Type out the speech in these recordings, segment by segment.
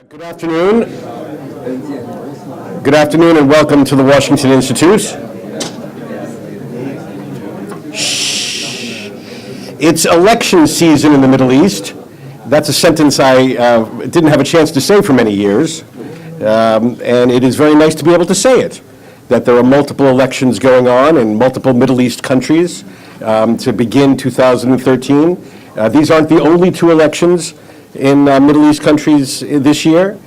Good afternoon. Good afternoon and welcome to the Washington Institute. Shh. It's election season in the Middle East. That's a sentence I didn't have a chance to say for many years. And it is very nice to be able to say it, that there are multiple elections going on in multiple Middle East countries to begin 2013. These aren't the only two elections in Middle East countries this year.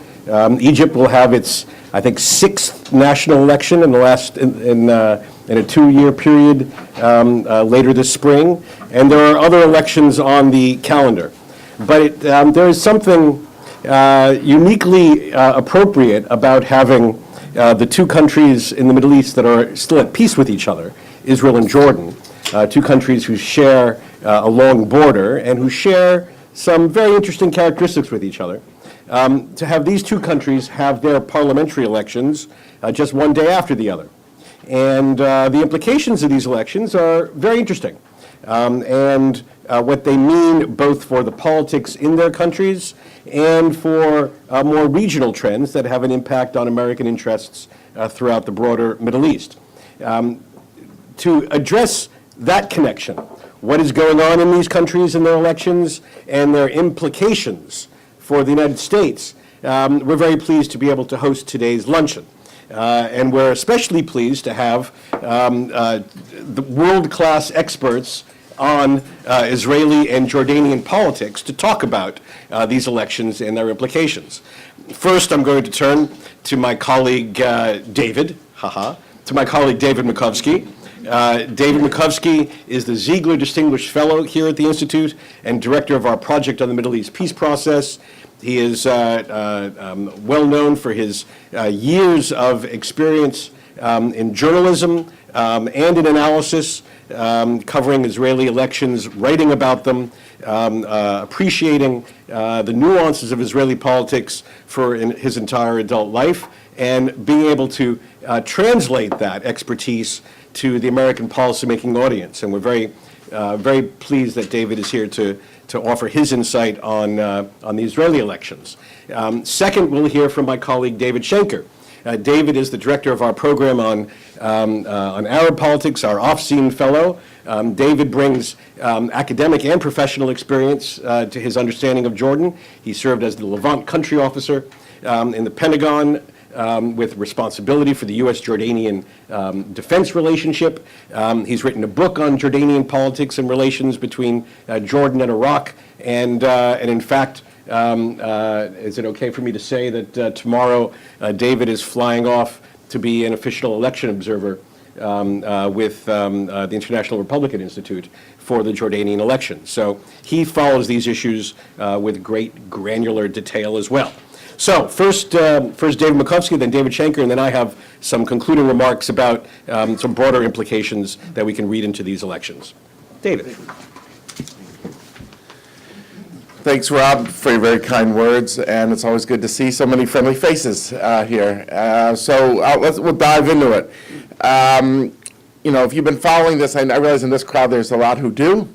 Egypt will have its, I think, sixth national election in a two-year period later this spring, and there are other elections on the calendar. But there is something uniquely appropriate about having the two countries in the Middle East that are still at peace with each other, Israel and Jordan, two countries who share a long border and who share some very interesting characteristics with each other. To have these two countries have their parliamentary elections just one day after the other. And the implications of these elections are very interesting. And what they mean both for the politics in their countries and for more regional trends that have an impact on American interests throughout the broader Middle East. To address that connection, what is going on in these countries and their elections and their implications for the United States, we're very pleased to be able to host today's luncheon. And we're especially pleased to have the world-class experts on Israeli and Jordanian politics to talk about these elections and their implications. First, I'm going to turn to my colleague David Makovsky. David Makovsky is the Ziegler Distinguished Fellow here at the Institute and director of our project on the Middle East peace process. He is well known for his years of experience in journalism and in analysis, covering Israeli elections, writing about them, appreciating the nuances of Israeli politics for his entire adult life, and being able to translate that expertise to the American policymaking audience. And we're very pleased that David is here to offer his insight on the Israeli elections. Second, we'll hear from my colleague David Schenker. David is the director of our program on Arab politics, our Aufzien fellow. David brings academic and professional experience to his understanding of Jordan. He served as the Levant country officer in the Pentagon, with responsibility for the U.S.-Jordanian defense relationship. He's written a book on Jordanian politics and relations between Jordan and Iraq. And in fact, is it okay for me to say that tomorrow David is flying off to be an official election observer with the International Republican Institute for the Jordanian election. So he follows these issues with great granular detail as well. So first David Makovsky, then David Schenker, and then I have some concluding remarks about some broader implications that we can read into these elections. David. Thanks, Rob, for your very kind words, and it's always good to see so many friendly faces here. We'll dive into it. If you've been following this, I realize in this crowd there's a lot who do.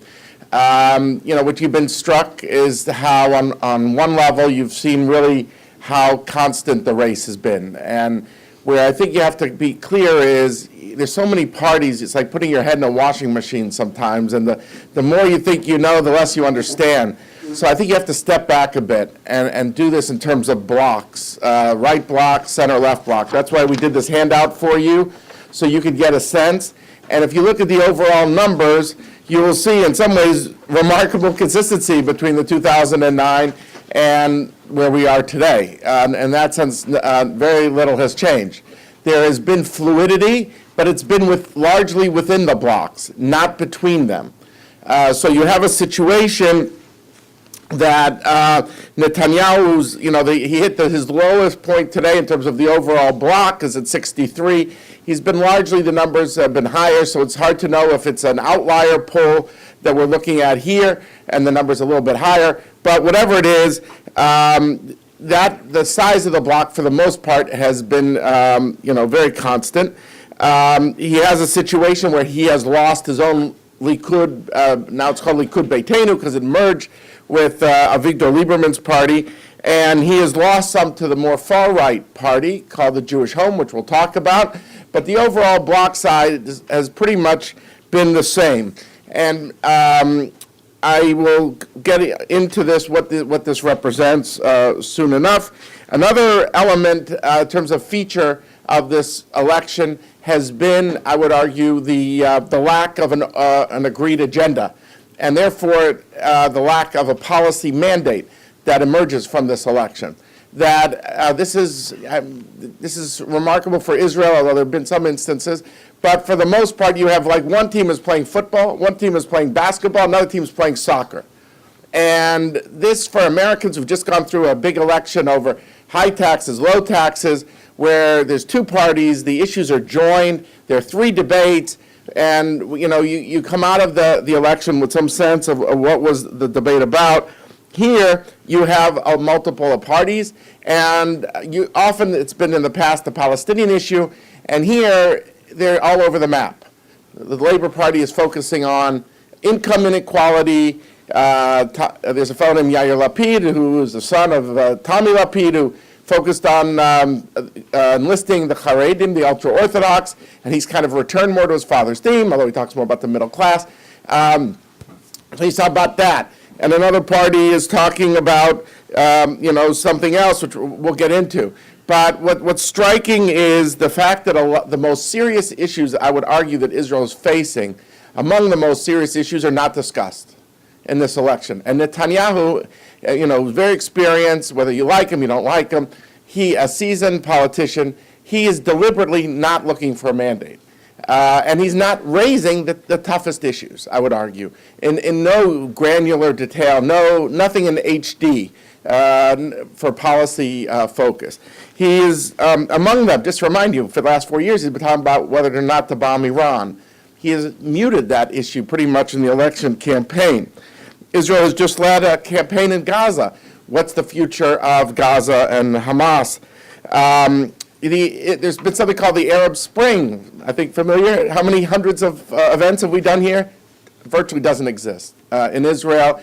What you've been struck is how on one level you've seen really how constant the race has been. And where I think you have to be clear is there's so many parties, it's like putting your head in a washing machine sometimes, and the more you think you know, the less you understand. So I think you have to step back a bit and do this in terms of blocks, right block, center, left block. That's why we did this handout for you, so you could get a sense. And if you look at the overall numbers, you will see in some ways remarkable consistency between the 2009 and where we are today. In that sense, very little has changed. There has been fluidity, but it's been largely within the blocks, not between them. So you have a situation that Netanyahu's, he hit his lowest point today in terms of the overall block is at 63. He's been largely, the numbers have been higher, so it's hard to know if it's an outlier poll that we're looking at here and the number's a little bit higher. But whatever it is, that the size of the block for the most part has been, very constant. He has a situation where he has lost his own Likud, now it's called Likud Beitenu because it merged with Avigdor Lieberman's party, And he has lost some to the more far-right party called the Jewish Home, which we'll talk about. But the overall bloc side has pretty much been the same. And I will get into this, what this represents soon enough. Another element in terms of feature of this election has been, I would argue, the lack of an agreed agenda, and therefore the lack of a policy mandate that emerges from this election. That this is remarkable for Israel, although there have been some instances. But for the most part, you have like one team is playing football, one team is playing basketball, another team is playing soccer. And this, for Americans who've just gone through a big election over high taxes, low taxes, where there's two parties, the issues are joined, there are three debates, and you come out of the election with some sense of what was the debate about. Here, you have multiple parties, and often it's been in the past the Palestinian issue, and here they're all over the map. The Labor Party is focusing on income inequality. There's a fellow named Yair Lapid, who is the son of Tommy Lapid, who focused on enlisting the Haredim, the ultra-Orthodox, and he's kind of returned more to his father's theme, although he talks more about the middle class. So he's talking about that. And another party is talking about, something else, which we'll get into. But what's striking is the fact that the most serious issues, I would argue, that Israel is facing, among the most serious issues, are not discussed in this election. And Netanyahu, is very experienced, whether you like him, you don't like him. He, a seasoned politician, he is deliberately not looking for a mandate. And he's not raising the toughest issues, I would argue, in no granular detail, nothing in HD for policy focus. He is among them, just to remind you, for the last 4 years, he's been talking about whether or not to bomb Iran. He has muted that issue pretty much in the election campaign. Israel has just led a campaign in Gaza. What's the future of Gaza and Hamas? There's been something called the Arab Spring. I think familiar. How many hundreds of events have we done here? Virtually doesn't exist in Israel.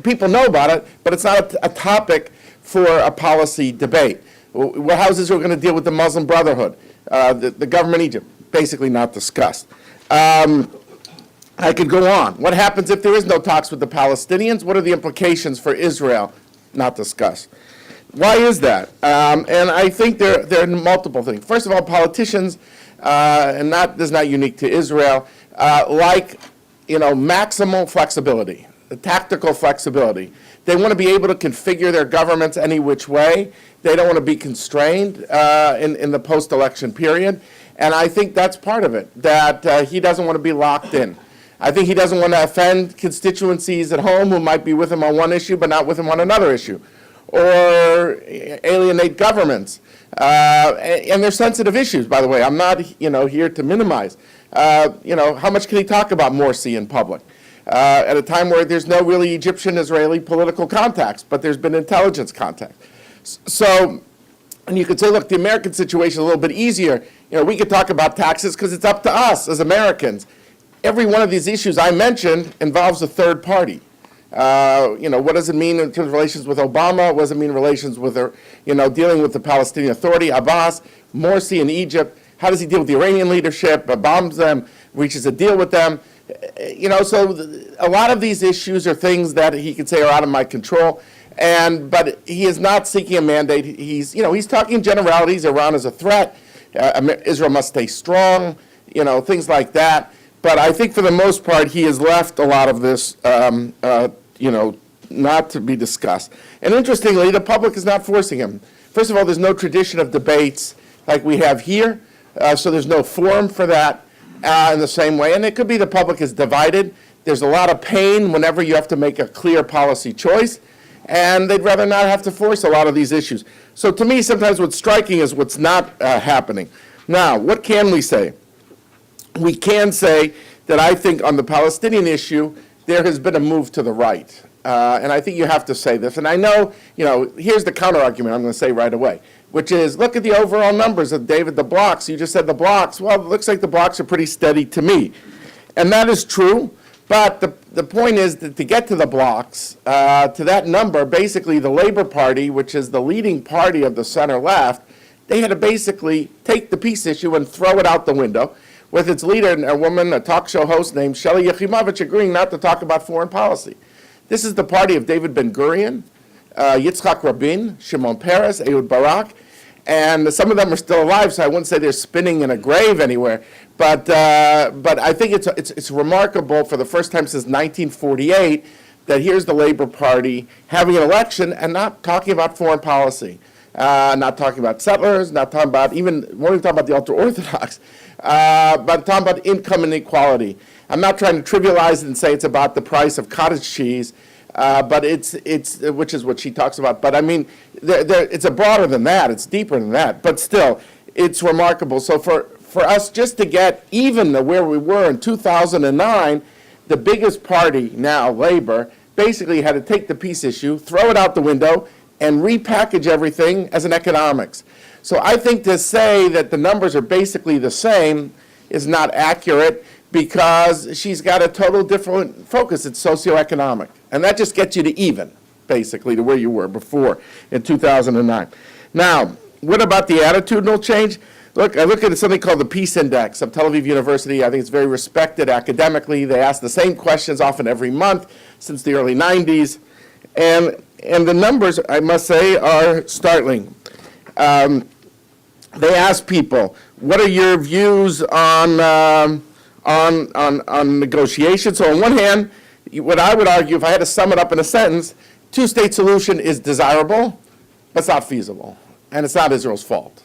People know about it, but it's not a topic for a policy debate. Well, how is Israel going to deal with the Muslim Brotherhood? The government in Egypt, basically not discussed. I could go on. What happens if there is no talks with the Palestinians? What are the implications for Israel? Not discussed. Why is that? And I think there are multiple things. First of all, politicians, and this is not unique to Israel, like maximal flexibility, tactical flexibility. They want to be able to configure their governments any which way. They don't want to be constrained in the post-election period. And I think that's part of it, that he doesn't want to be locked in. I think he doesn't want to offend constituencies at home who might be with him on one issue but not with him on another issue, or alienate governments. And they're sensitive issues, by the way. I'm not here to minimize. How much can he talk about Morsi in public? At a time where there's no really Egyptian-Israeli political contacts, but there's been intelligence contact. So, and you could say, look, the American situation is a little bit easier. We could talk about taxes because it's up to us as Americans. Every one of these issues I mentioned involves a third party. What does it mean in terms of relations with Obama? What does it mean in relations with, dealing with the Palestinian Authority, Abbas, Morsi in Egypt? How does he deal with the Iranian leadership, bombs them, reaches a deal with them? So a lot of these issues are things that he could say are out of my control. But he is not seeking a mandate. He's talking generalities. Iran is a threat. Israel must stay strong, things like that. But I think for the most part, he has left a lot of this, not to be discussed. And interestingly, the public is not forcing him. First of all, there's no tradition of debates like we have here, so there's no forum for that in the same way. And it could be the public is divided. There's a lot of pain whenever you have to make a clear policy choice, and they'd rather not have to force a lot of these issues. So to me, sometimes what's striking is what's not happening. Now, what can we say? We can say that I think on the Palestinian issue, there has been a move to the right. And I think you have to say this. And I know, here's the counter-argument I'm going to say right away, which is, look at the overall numbers of David, the blocks. You just said the blocks. Well, it looks like the blocks are pretty steady to me. And that is true, but the point is that to get to the blocks, to that number, basically the Labor Party, which is the leading party of the center left, they had to basically take the peace issue and throw it out the window, with its leader, a woman, a talk show host named Shelley Yefimowitz, agreeing not to talk about foreign policy. This is the party of David Ben-Gurion, Yitzhak Rabin, Shimon Peres, Ehud Barak, and some of them are still alive, so I wouldn't say they're spinning in a grave anywhere. But I think it's remarkable for the first time since 1948 that here's the Labor Party having an election and not talking about foreign policy, not talking about settlers, not talking about we're talking about the ultra-Orthodox, but talking about income inequality. I'm not trying to trivialize it and say it's about the price of cottage cheese, but it's which is what she talks about. But I mean, it's a broader than that. It's deeper than that. But still, it's remarkable. So for us just to get even to where we were in 2009, the biggest party now, Labor, basically had to take the peace issue, throw it out the window, and repackage everything as an economics. So I think to say that the numbers are basically the same is not accurate, because she's got a total different focus. It's socioeconomic. And that just gets you to even, basically, to where you were before in 2009. Now, what about the attitudinal change? Look, I look at something called the Peace Index of Tel Aviv University. I think it's very respected academically. They ask the same questions often every month since the early 90s. And the numbers, I must say, are startling. They ask people, what are your views on negotiations? So on one hand, what I would argue, if I had to sum it up in a sentence, two-state solution is desirable, but it's not feasible, and it's not Israel's fault.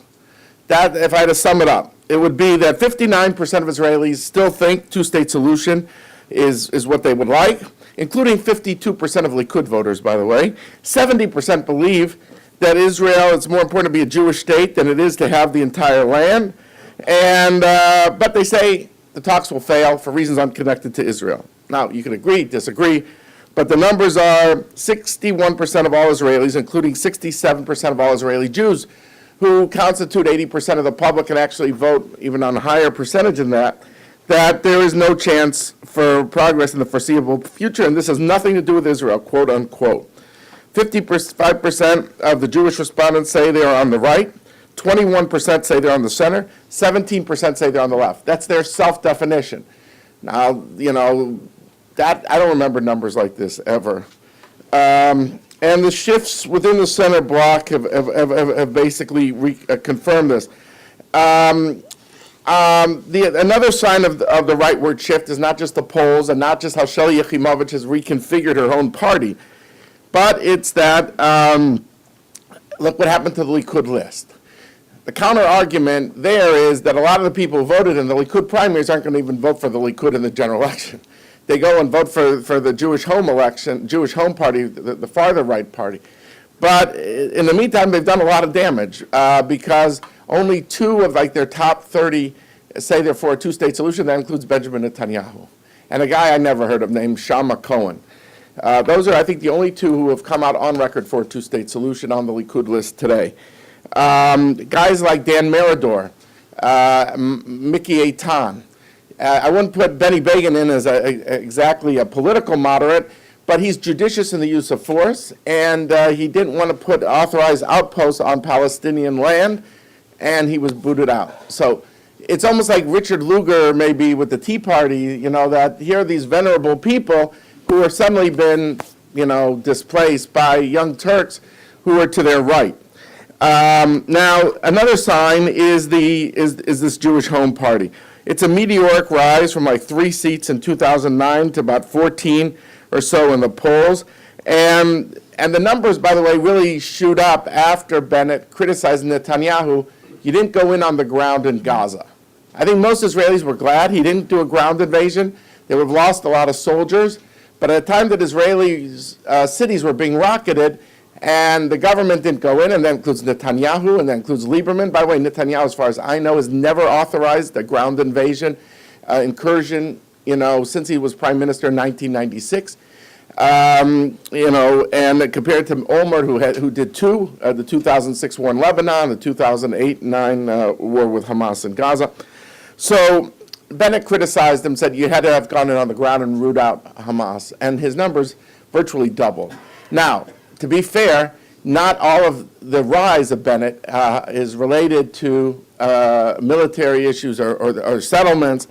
That, if I had to sum it up, it would be that 59% of Israelis still think two-state solution is what they would like, including 52% of Likud voters, by the way. 70% believe that Israel, it's more important to be a Jewish state than it is to have the entire land, and but they say the talks will fail for reasons unconnected to Israel. Now, you can agree, disagree, but the numbers are 61% of all Israelis, including 67% of all Israeli Jews, who constitute 80% of the public and actually vote even on a higher percentage than that there is no chance for progress in the foreseeable future, and this has nothing to do with Israel, quote unquote. 55% of the Jewish respondents say they are on the right, 21% say they're on the center, 17% say they're on the left. That's their self-definition. Now, that I don't remember numbers like this ever. And the shifts within the center bloc have basically confirmed this. Another sign of the rightward shift is not just the polls and not just how Shelley Yefimowitz has reconfigured her own party, but it's that, look what happened to the Likud list. The counter-argument there is that a lot of the people who voted in the Likud primaries aren't going to even vote for the Likud in the general election. They go and vote for the Jewish Home election, Jewish Home Party, the farther right party. But in the meantime, they've done a lot of damage because only 2 of their top 30 say they're for a two-state solution. That includes Benjamin Netanyahu and a guy I never heard of named Shama Cohen. Those are, I think, the only 2 who have come out on record for a two-state solution on the Likud list today. Guys like Dan Meridor, Mickey Eitan. I wouldn't put Benny Begin in as exactly a political moderate, but he's judicious in the use of force, and he didn't want to put authorized outposts on Palestinian land, and he was booted out. So it's almost like Richard Lugar maybe with the Tea Party, that here are these venerable people who have suddenly been, displaced by young Turks who are to their right. Now, another sign is this Jewish Home Party. It's a meteoric rise from 3 seats in 2009 to about 14 or so in the polls. And the numbers, by the way, really shoot up after Bennett criticized Netanyahu. He didn't go in on the ground in Gaza. I think most Israelis were glad he didn't do a ground invasion. They would have lost a lot of soldiers. But at a time that Israeli cities were being rocketed, and the government didn't go in, and that includes Netanyahu, and that includes Lieberman. By the way, Netanyahu, as far as I know, has never authorized a ground invasion, incursion, since he was prime minister in 1996. And compared to Olmert, who did 2, the 2006 war in Lebanon, the 2008-9 war with Hamas in Gaza. So Bennett criticized him, said you had to have gone in on the ground and root out Hamas, and his numbers virtually doubled. Now, to be fair, not all of the rise of Bennett is related to military issues or settlements.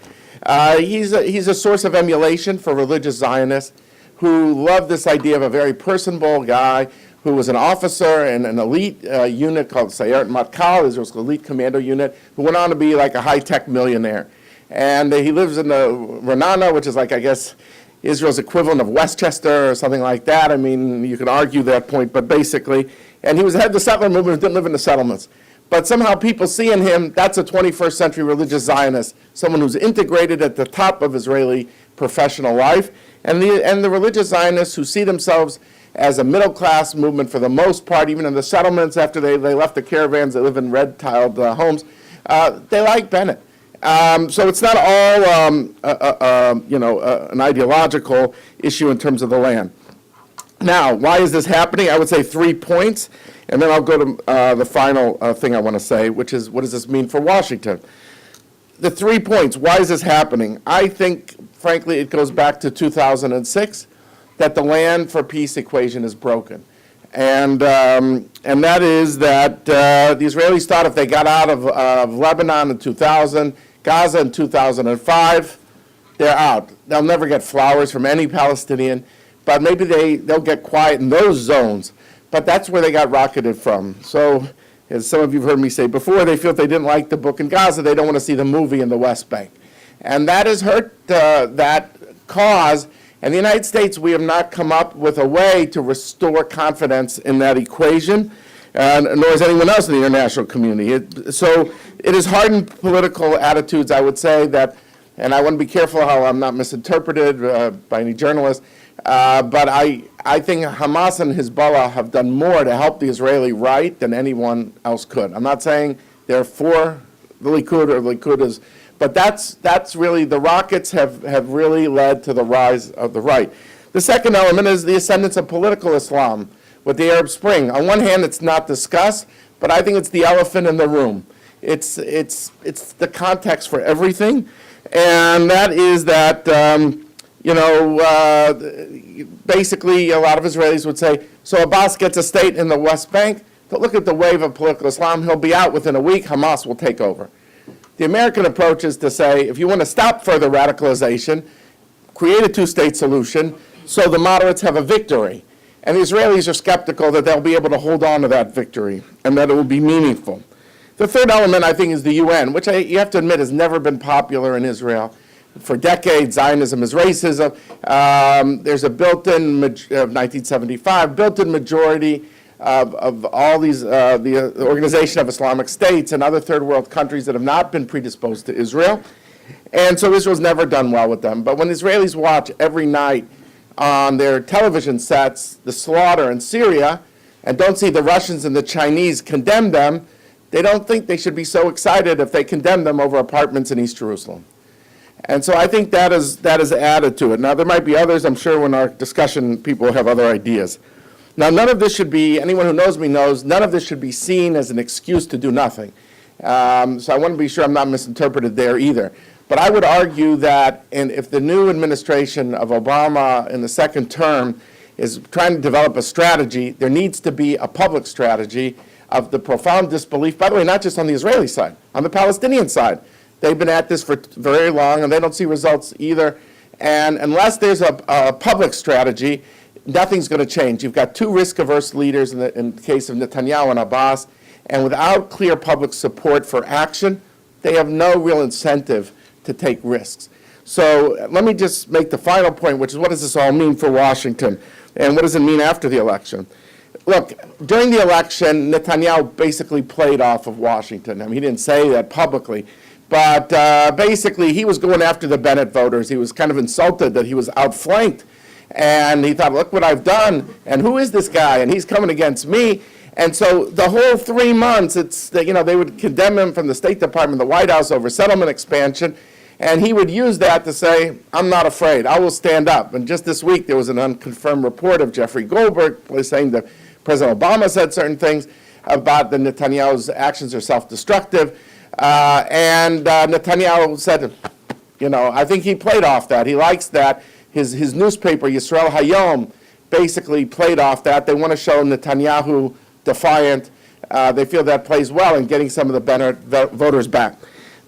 He's a source of emulation for religious Zionists who love this idea of a very personable guy who was an officer in an elite unit called Sayeret Matkal, Israel's elite commando unit, who went on to be like a high-tech millionaire. And he lives in Renana, which is like, I guess, Israel's equivalent of Westchester or something like that. I mean, you can argue that point, but basically. And he was the head of the settler movement, didn't live in the settlements. But somehow people see in him, that's a 21st century religious Zionist, someone who's integrated at the top of Israeli professional life. And the religious Zionists who see themselves as a middle-class movement for the most part, even in the settlements after they left the caravans, they live in red-tiled homes, they like Bennett. So it's not all, an ideological issue in terms of the land. Now, why is this happening? I would say 3 points, and then I'll go to the final thing I want to say, which is what does this mean for Washington? The 3 points, why is this happening? I think, frankly, it goes back to 2006, that the land for peace equation is broken. And that is that the Israelis thought if they got out of Lebanon in 2000, Gaza in 2005, they're out. They'll never get flowers from any Palestinian, but maybe they'll get quiet in those zones. But that's where they got rocketed from. So, as some of you have heard me say before, they feel if they didn't like the book in Gaza, they don't want to see the movie in the West Bank. And that has hurt that cause. And the United States, we have not come up with a way to restore confidence in that equation, nor has anyone else in the international community. So it has hardened political attitudes, I would say, that, and I want to be careful how I'm not misinterpreted by any journalist, but I think Hamas and Hezbollah have done more to help the Israeli right than anyone else could. I'm not saying they're for the Likud or the Likud is, but that's really, the rockets have really led to the rise of the right. The second element is the ascendance of political Islam with the Arab Spring. On one hand, it's not discussed, but I think it's the elephant in the room. It's the context for everything, and that is that, basically a lot of Israelis would say, so Abbas gets a state in the West Bank, but look at the wave of political Islam, he'll be out within a week, Hamas will take over. The American approach is to say, if you want to stop further radicalization, create a two-state solution so the moderates have a victory. And the Israelis are skeptical that they'll be able to hold on to that victory and that it will be meaningful. The third element, I think, is the UN, which you have to admit has never been popular in Israel. For decades, Zionism is racism. There's a built-in, 1975, built-in majority of all these, the Organization of Islamic States and other third world countries that have not been predisposed to Israel. And so Israel's never done well with them. But when Israelis watch every night on their television sets the slaughter in Syria and don't see the Russians and the Chinese condemn them, they don't think they should be so excited if they condemn them over apartments in East Jerusalem. And so I think that is added to it. Now, there might be others. I'm sure in our discussion people have other ideas. Now, none of this should be, anyone who knows me knows, none of this should be seen as an excuse to do nothing. So I want to be sure I'm not misinterpreted there either. But I would argue that if the new administration of Obama in the second term is trying to develop a strategy, there needs to be a public strategy of the profound disbelief, by the way, not just on the Israeli side, on the Palestinian side. They've been at this for very long, and they don't see results either. And unless there's a public strategy, nothing's going to change. You've got two risk-averse leaders in the case of Netanyahu and Abbas, and without clear public support for action, they have no real incentive to take risks. So let me just make the final point, which is what does this all mean for Washington, and what does it mean after the election? Look, during the election, Netanyahu basically played off of Washington. I mean, he didn't say that publicly, but basically he was going after the Bennett voters. He was kind of insulted that he was outflanked. And he thought, look what I've done, and who is this guy? And he's coming against me. And so the whole 3 months, they would condemn him from the State Department, the White House, over settlement expansion. And he would use that to say, I'm not afraid, I will stand up. And just this week, there was an unconfirmed report of Jeffrey Goldberg saying that President Obama said certain things about that Netanyahu's actions are self-destructive. And Netanyahu said, You know, I think he played off that. He likes that. His newspaper, Yisrael Hayom, basically played off that. They want to show Netanyahu defiant. They feel that plays well in getting some of the Bennett voters back.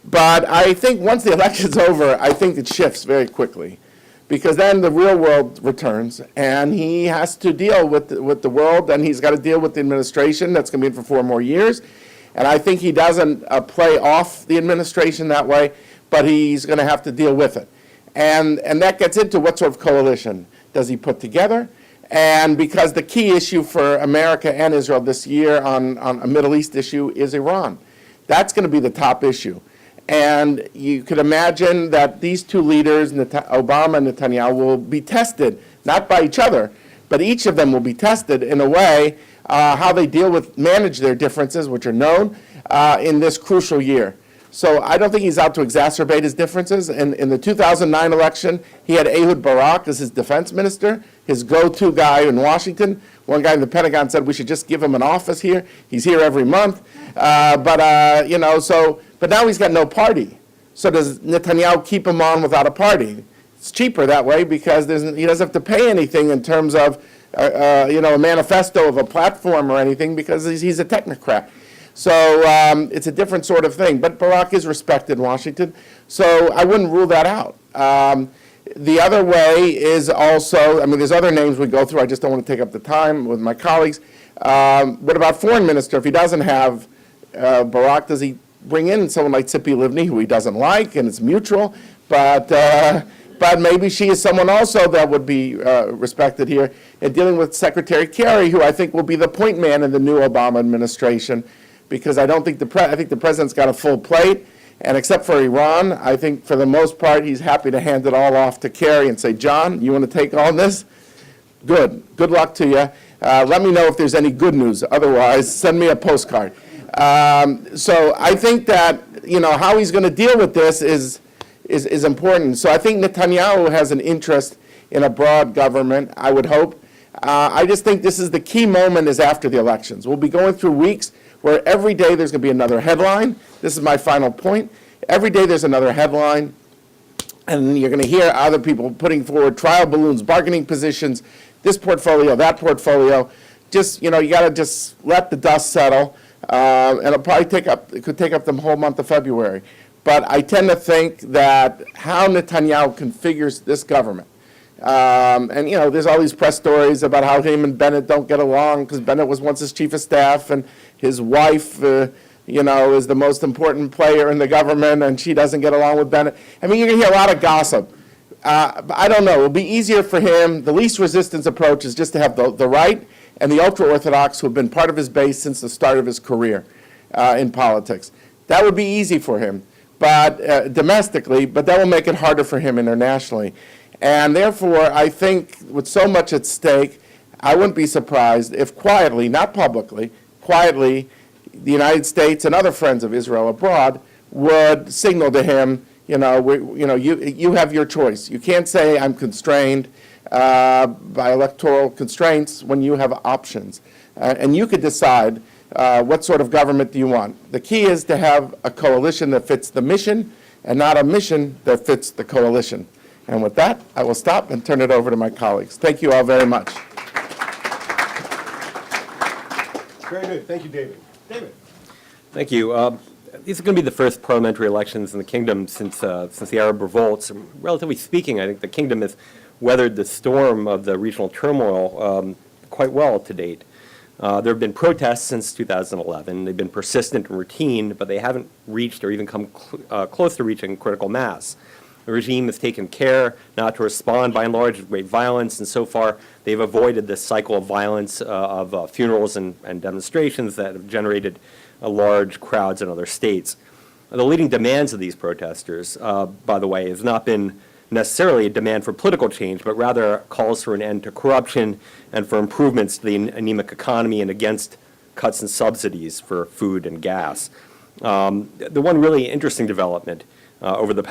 But I think once the election's over, I think it shifts very quickly, because then the real world returns, and he has to deal with the world, and he's got to deal with the administration that's going to be in for 4 more years. And I think he doesn't play off the administration that way, but he's going to have to deal with it. And that gets into what sort of coalition does he put together. And because the key issue for America and Israel this year on a Middle East issue is Iran. That's going to be the top issue. And you could imagine that these two leaders, Obama and Netanyahu, will be tested, not by each other, but each of them will be tested in a way how they manage their differences, which are known, in this crucial year. So I don't think he's out to exacerbate his differences. In the 2009 election, he had Ehud Barak as his defense minister, his go-to guy in Washington. One guy in the Pentagon said we should just give him an office here. He's here every month. But now he's got no party. So does Netanyahu keep him on without a party? It's cheaper that way because he doesn't have to pay anything in terms of a manifesto of a platform or anything, because he's a technocrat. So it's a different sort of thing. But Barak is respected in Washington, so I wouldn't rule that out. The other way is also, there's other names we go through. I just don't want to take up the time with my colleagues. What about foreign minister? If he doesn't have Barak, does he bring in someone like Tzipi Livni, who he doesn't like, and it's mutual? But maybe she is someone also that would be respected here. And dealing with Secretary Kerry, who I think will be the point man in the new Obama administration, because I don't think I think the president's got a full plate, and except for Iran, I think for the most part he's happy to hand it all off to Kerry and say, John, you want to take on this? Good luck to you. Let me know if there's any good news. Otherwise, send me a postcard. So I think that how he's going to deal with this is important. So I think Netanyahu has an interest in a broad government, I would hope. I just think this is the key moment is after the elections. We'll be going through weeks where every day there's going to be another headline. This is my final point. Every day there's another headline, and you're going to hear other people putting forward trial balloons, bargaining positions, this portfolio, that portfolio. Just, you got to just let the dust settle, and it'll probably it could take up the whole month of February. But I tend to think that how Netanyahu configures this government, and there's all these press stories about how him and Bennett don't get along because Bennett was once his chief of staff, and his wife, is the most important player in the government, and she doesn't get along with Bennett. You're going to hear a lot of gossip. I don't know. It'll be easier for him. The least resistance approach is just to have the right and the ultra-Orthodox who have been part of his base since the start of his career in politics. That would be easy for him, but domestically, but that will make it harder for him internationally. And therefore, I think with so much at stake, I wouldn't be surprised if quietly, not publicly, quietly, the United States and other friends of Israel abroad would signal to him, you have your choice. You can't say I'm constrained by electoral constraints when you have options. And you could decide what sort of government do you want. The key is to have a coalition that fits the mission and not a mission that fits the coalition. And with that, I will stop and turn it over to my colleagues. Thank you all very much. Very good. Thank you, David. David. Thank you. These are going to be the first parliamentary elections in the kingdom since the Arab revolts. Relatively speaking, I think the kingdom has weathered the storm of the regional turmoil quite well to date. There have been protests since 2011. They've been persistent and routine, but they haven't reached or even come close to reaching critical mass. The regime has taken care not to respond, by and large, with great violence, and so far they've avoided this cycle of violence of funerals and demonstrations that have generated large crowds in other states. The leading demands of these protesters, by the way, has not been necessarily a demand for political change, but rather calls for an end to corruption and for improvements to the anemic economy and against cuts in subsidies for food and gas. The one really interesting development over the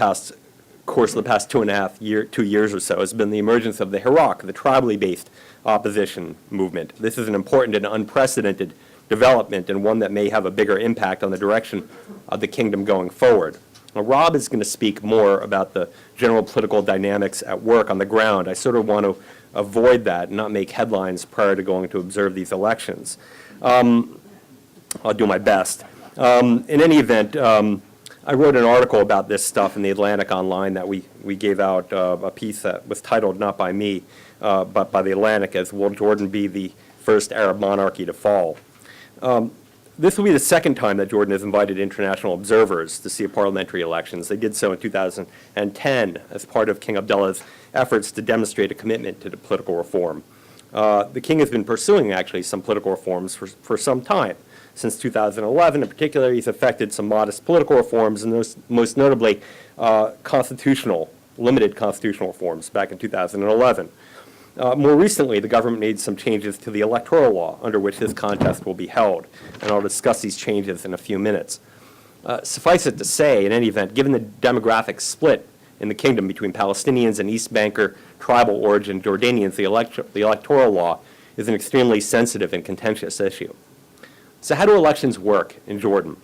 course of the past 2 years or so has been the emergence of the Hirak, the tribally based opposition movement. This is an important and unprecedented development and one that may have a bigger impact on the direction of the kingdom going forward. Rob is going to speak more about the general political dynamics at work on the ground. I sort of want to avoid that and not make headlines prior to going to observe these elections. I'll do my best. In any event, I wrote an article about this stuff in the Atlantic Online that we gave out, a piece that was titled, not by me, but by the Atlantic, as Will Jordan be the first Arab monarchy to fall? This will be the second time that Jordan has invited international observers to see parliamentary elections. They did so in 2010 as part of King Abdullah's efforts to demonstrate a commitment to the political reform. The king has been pursuing, actually, some political reforms for some time. Since 2011, in particular, he's effected some modest political reforms, and those, most notably limited constitutional reforms back in 2011. More recently, the government made some changes to the electoral law under which this contest will be held, and I'll discuss these changes in a few minutes. Suffice it to say, in any event, given the demographic split in the kingdom between Palestinians and East Banker tribal origin Jordanians, the electoral law is an extremely sensitive and contentious issue. So how do elections work in Jordan?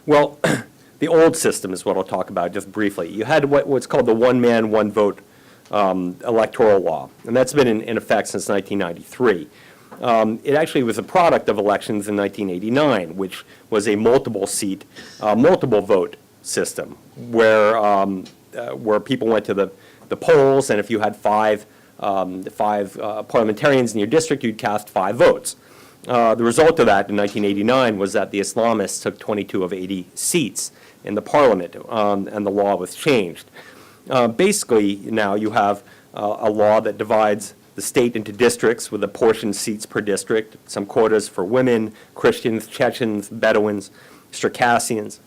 Well, the old system is what I'll talk about just briefly. You had what's called the one-man, one-vote electoral law, and that's been in effect since 1993. It actually was a product of elections in 1989, which was a multiple-seat, multiple-vote system, where people went to the polls, and if you had five parliamentarians in your district, you'd cast 5 votes. The result of that in 1989 was that the Islamists took 22 of 80 seats in the parliament, and the law was changed. Basically, now you have a law that divides the state into districts with apportioned seats per district, some quotas for women, Christians, Chechens, Bedouins, Circassians.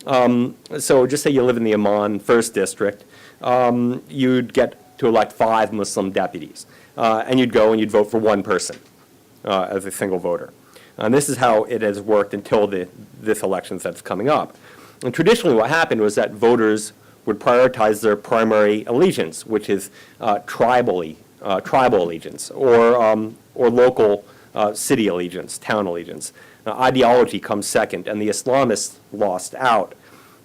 So just say you live in the Amman 1st District, you'd get to elect 5 Muslim deputies, and you'd go and you'd vote for one person as a single voter. And this is how it has worked until this election that's coming up. And traditionally what happened was that voters would prioritize their primary allegiance, which is tribal allegiance, or local city allegiance, town allegiance. Ideology comes second, and the Islamists lost out.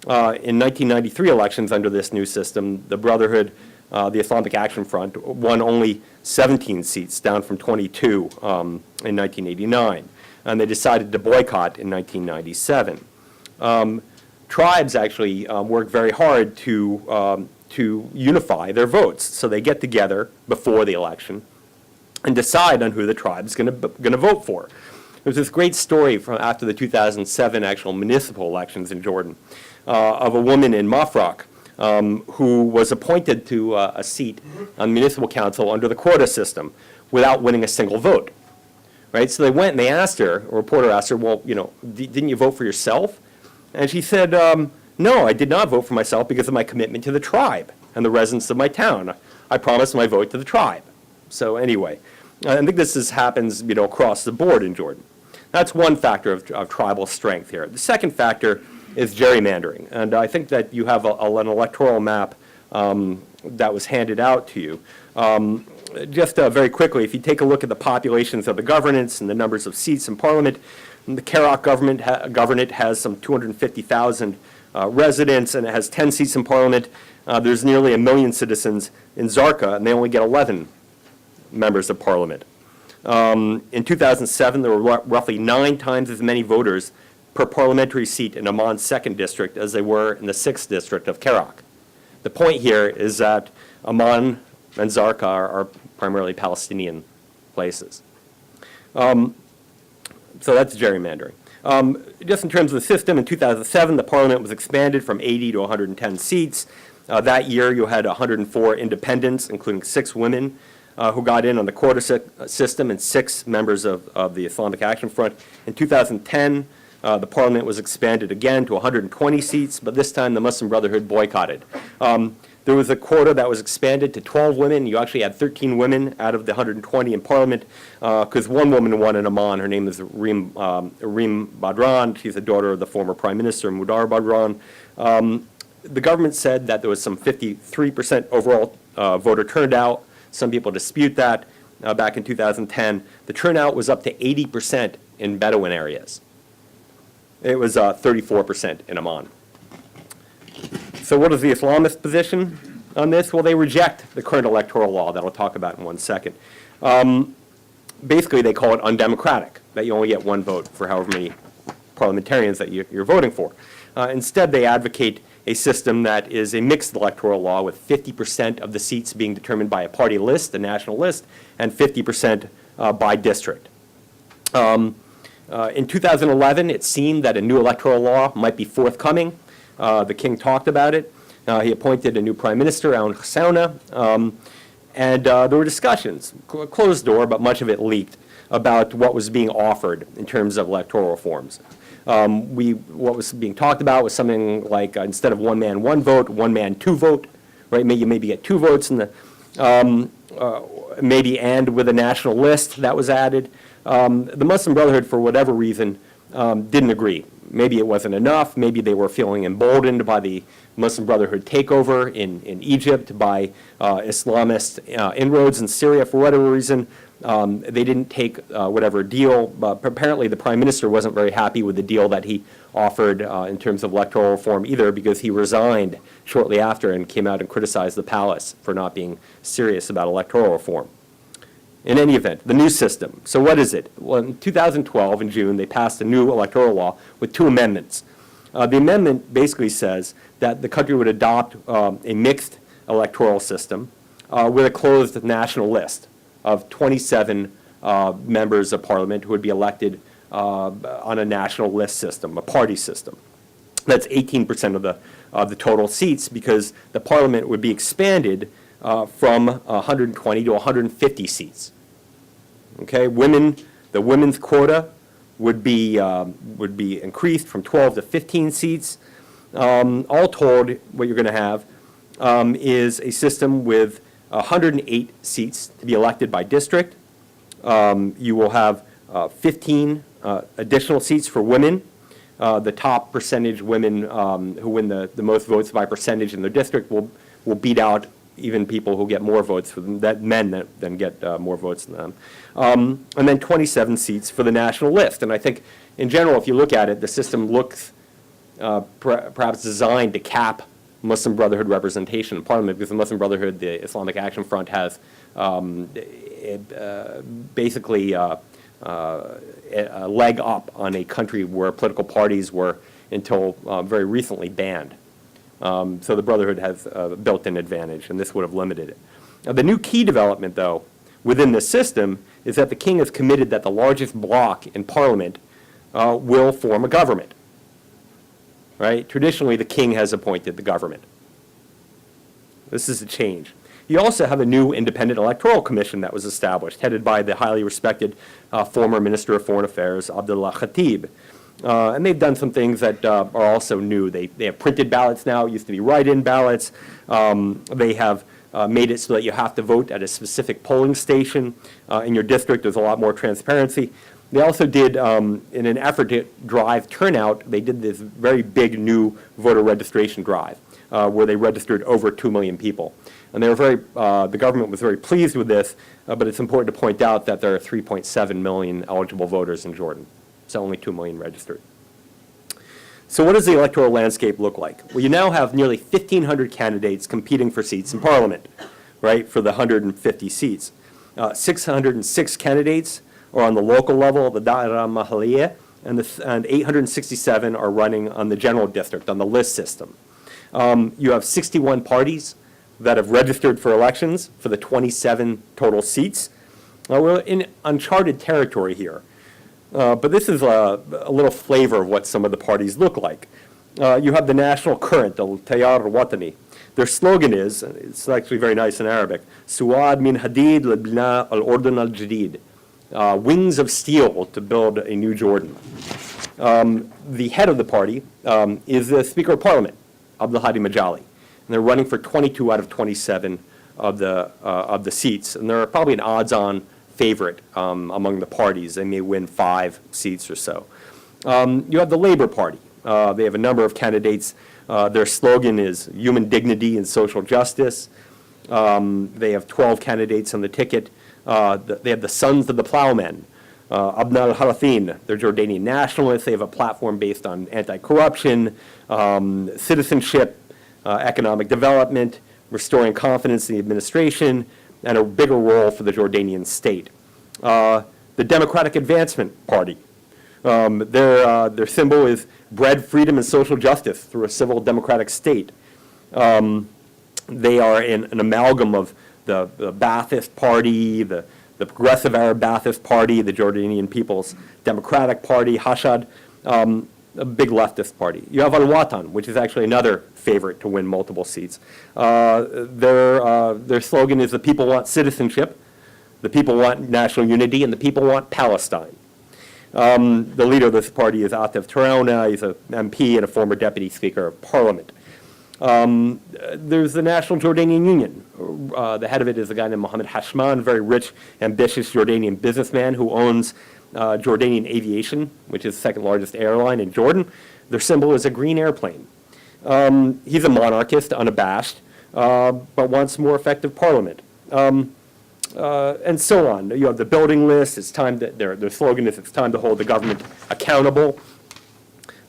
In 1993 elections under this new system, the Brotherhood, the Islamic Action Front, won only 17 seats, down from 22 in 1989, and they decided to boycott in 1997. Tribes actually work very hard to unify their votes. So they get together before the election and decide on who the tribe's going to vote for. There's this great story from after the 2007 actual municipal elections in Jordan of a woman in Mafraq who was appointed to a seat on the municipal council under the quota system without winning a single vote. Right? So they went and they asked her, a reporter asked her, well, didn't you vote for yourself? And she said, no, I did not vote for myself because of my commitment to the tribe and the residents of my town. I promised my vote to the tribe. So anyway, I think this happens across the board in Jordan. That's one factor of tribal strength here. The second factor is gerrymandering. And I think that you have an electoral map that was handed out to you. Just very quickly, if you take a look at the populations of the governorates and the numbers of seats in parliament, the Karak governorate has some 250,000 residents, and it has 10 seats in parliament. There's nearly 1 million citizens in Zarqa, and they only get 11 members of parliament. In 2007, there were roughly 9 times as many voters per parliamentary seat in Amman's 2nd district as they were in the 6th district of Karak. The point here is that Amman and Zarqa are primarily Palestinian places. So that's gerrymandering. Just in terms of the system, in 2007, the parliament was expanded from 80 to 110 seats. That year, you had 104 independents, including 6 women, who got in on the quota system, and 6 members of the Islamic Action Front. In 2010, the parliament was expanded again to 120 seats, but this time the Muslim Brotherhood boycotted. There was a quota that was expanded to 12 women. You actually had 13 women out of the 120 in parliament, because one woman won in Amman. Her name is Reem Badran. She's the daughter of the former Prime Minister, Mudar Badran. The government said that there was some 53% overall voter turnout. Some people dispute that. Back in 2010, the turnout was up to 80% in Bedouin areas. It was 34% in Amman. So what is the Islamist position on this? Well, they reject the current electoral law that I'll talk about in 1 second. Basically, they call it undemocratic, that you only get one vote for however many parliamentarians that you're voting for. Instead, they advocate a system that is a mixed electoral law with 50% of the seats being determined by a party list, a national list, and 50% by district. In 2011, it seemed that a new electoral law might be forthcoming. The king talked about it. He appointed a new prime minister, Hussein, and there were discussions, closed door, but much of it leaked, about what was being offered in terms of electoral reforms. What was being talked about was something like instead of one man, one vote, one man, two vote, right? Maybe get two votes in the, maybe and with a national list that was added. The Muslim Brotherhood, for whatever reason, didn't agree. Maybe it wasn't enough. Maybe they were feeling emboldened by the Muslim Brotherhood takeover in Egypt, by Islamist inroads in Syria. For whatever reason, they didn't take whatever deal. But apparently, the prime minister wasn't very happy with the deal that he offered in terms of electoral reform either, because he resigned shortly after and came out and criticized the palace for not being serious about electoral reform. In any event, the new system. So what is it? Well, in 2012, in June, they passed a new electoral law with 2 amendments. The amendment basically says that the country would adopt a mixed electoral system with a closed national list of 27 members of parliament who would be elected on a national list system, a party system. That's 18% of the total seats, because the parliament would be expanded from 120 to 150 seats. Okay, the women's quota would be increased from 12 to 15 seats. All told, what you're going to have is a system with 108 seats to be elected by district. You will have 15 additional seats for women. The top percentage women who win the most votes by percentage in their district will beat out even people who get more votes for them, men that get more votes than them. And then 27 seats for the national list. And I think, in general, if you look at it, the system looks perhaps designed to cap Muslim Brotherhood representation in Parliament, because the Muslim Brotherhood, the Islamic Action Front, has basically a leg up on a country where political parties were, until very recently, banned. So the Brotherhood has a built-in advantage, and this would have limited it. Now, the new key development, though, within this system is that the king has committed that the largest bloc in Parliament will form a government. Right? Traditionally, the king has appointed the government. This is a change. You also have a new independent electoral commission that was established, headed by the highly respected former Minister of Foreign Affairs, Abdullah Khatib. And they've done some things that are also new. They have printed ballots now. It used to be write-in ballots. They have made it so that you have to vote at a specific polling station in your district. There's a lot more transparency. They also did, in an effort to drive turnout, they did this very big new voter registration drive, where they registered over 2 million people. And they were the government was very pleased with this, but it's important to point out that there are 3.7 million eligible voters in Jordan. So only 2 million registered. So what does the electoral landscape look like? Well, you now have nearly 1,500 candidates competing for seats in Parliament, right, for the 150 seats. 606 candidates are on the local level, the Da'ira Mahaliya, and 867 are running on the general district, on the list system. You have 61 parties that have registered for elections for the 27 total seats. We're in uncharted territory here. But this is a little flavor of what some of the parties look like. You have the National Current, Al-Tayyar Watani. Their slogan is, it's actually very nice in Arabic, Suad min Hadid Libna al-Ordun al-Jadid. Wings of steel to build a new Jordan. The head of the party is the Speaker of Parliament, Abdul Hadi Majali. And they're running for 22 out of 27 of the seats. And they're probably an odds-on favorite among the parties. They may win 5 seats or so. You have the Labour Party. They have a number of candidates. Their slogan is human dignity and social justice. They have 12 candidates on the ticket. They have the Sons of the Plowmen, Abna al-Harathin. They're Jordanian nationalists. They have a platform based on anti-corruption, citizenship, economic development, restoring confidence in the administration, and a bigger role for the Jordanian state. The Democratic Advancement Party. Their symbol is bread, freedom, and social justice through a civil democratic state. They are an amalgam of the Ba'athist Party, the Progressive Arab Ba'athist Party, the Jordanian People's Democratic Party, Hashad, a big leftist party. You have Al-Watan, which is actually another favorite to win multiple seats. Their slogan is the people want citizenship, the people want national unity, and the people want Palestine. The leader of this party is Atif Tarauna. He's an MP and a former deputy speaker of parliament. There's the National Jordanian Union. The head of it is a guy named Mohammed Hashman, very rich, ambitious Jordanian businessman who owns Jordanian Aviation, which is the second largest airline in Jordan. Their symbol is a green airplane. He's a monarchist, unabashed, but wants more effective parliament. And so on. You have the building list. It's time that their slogan is it's time to hold the government accountable.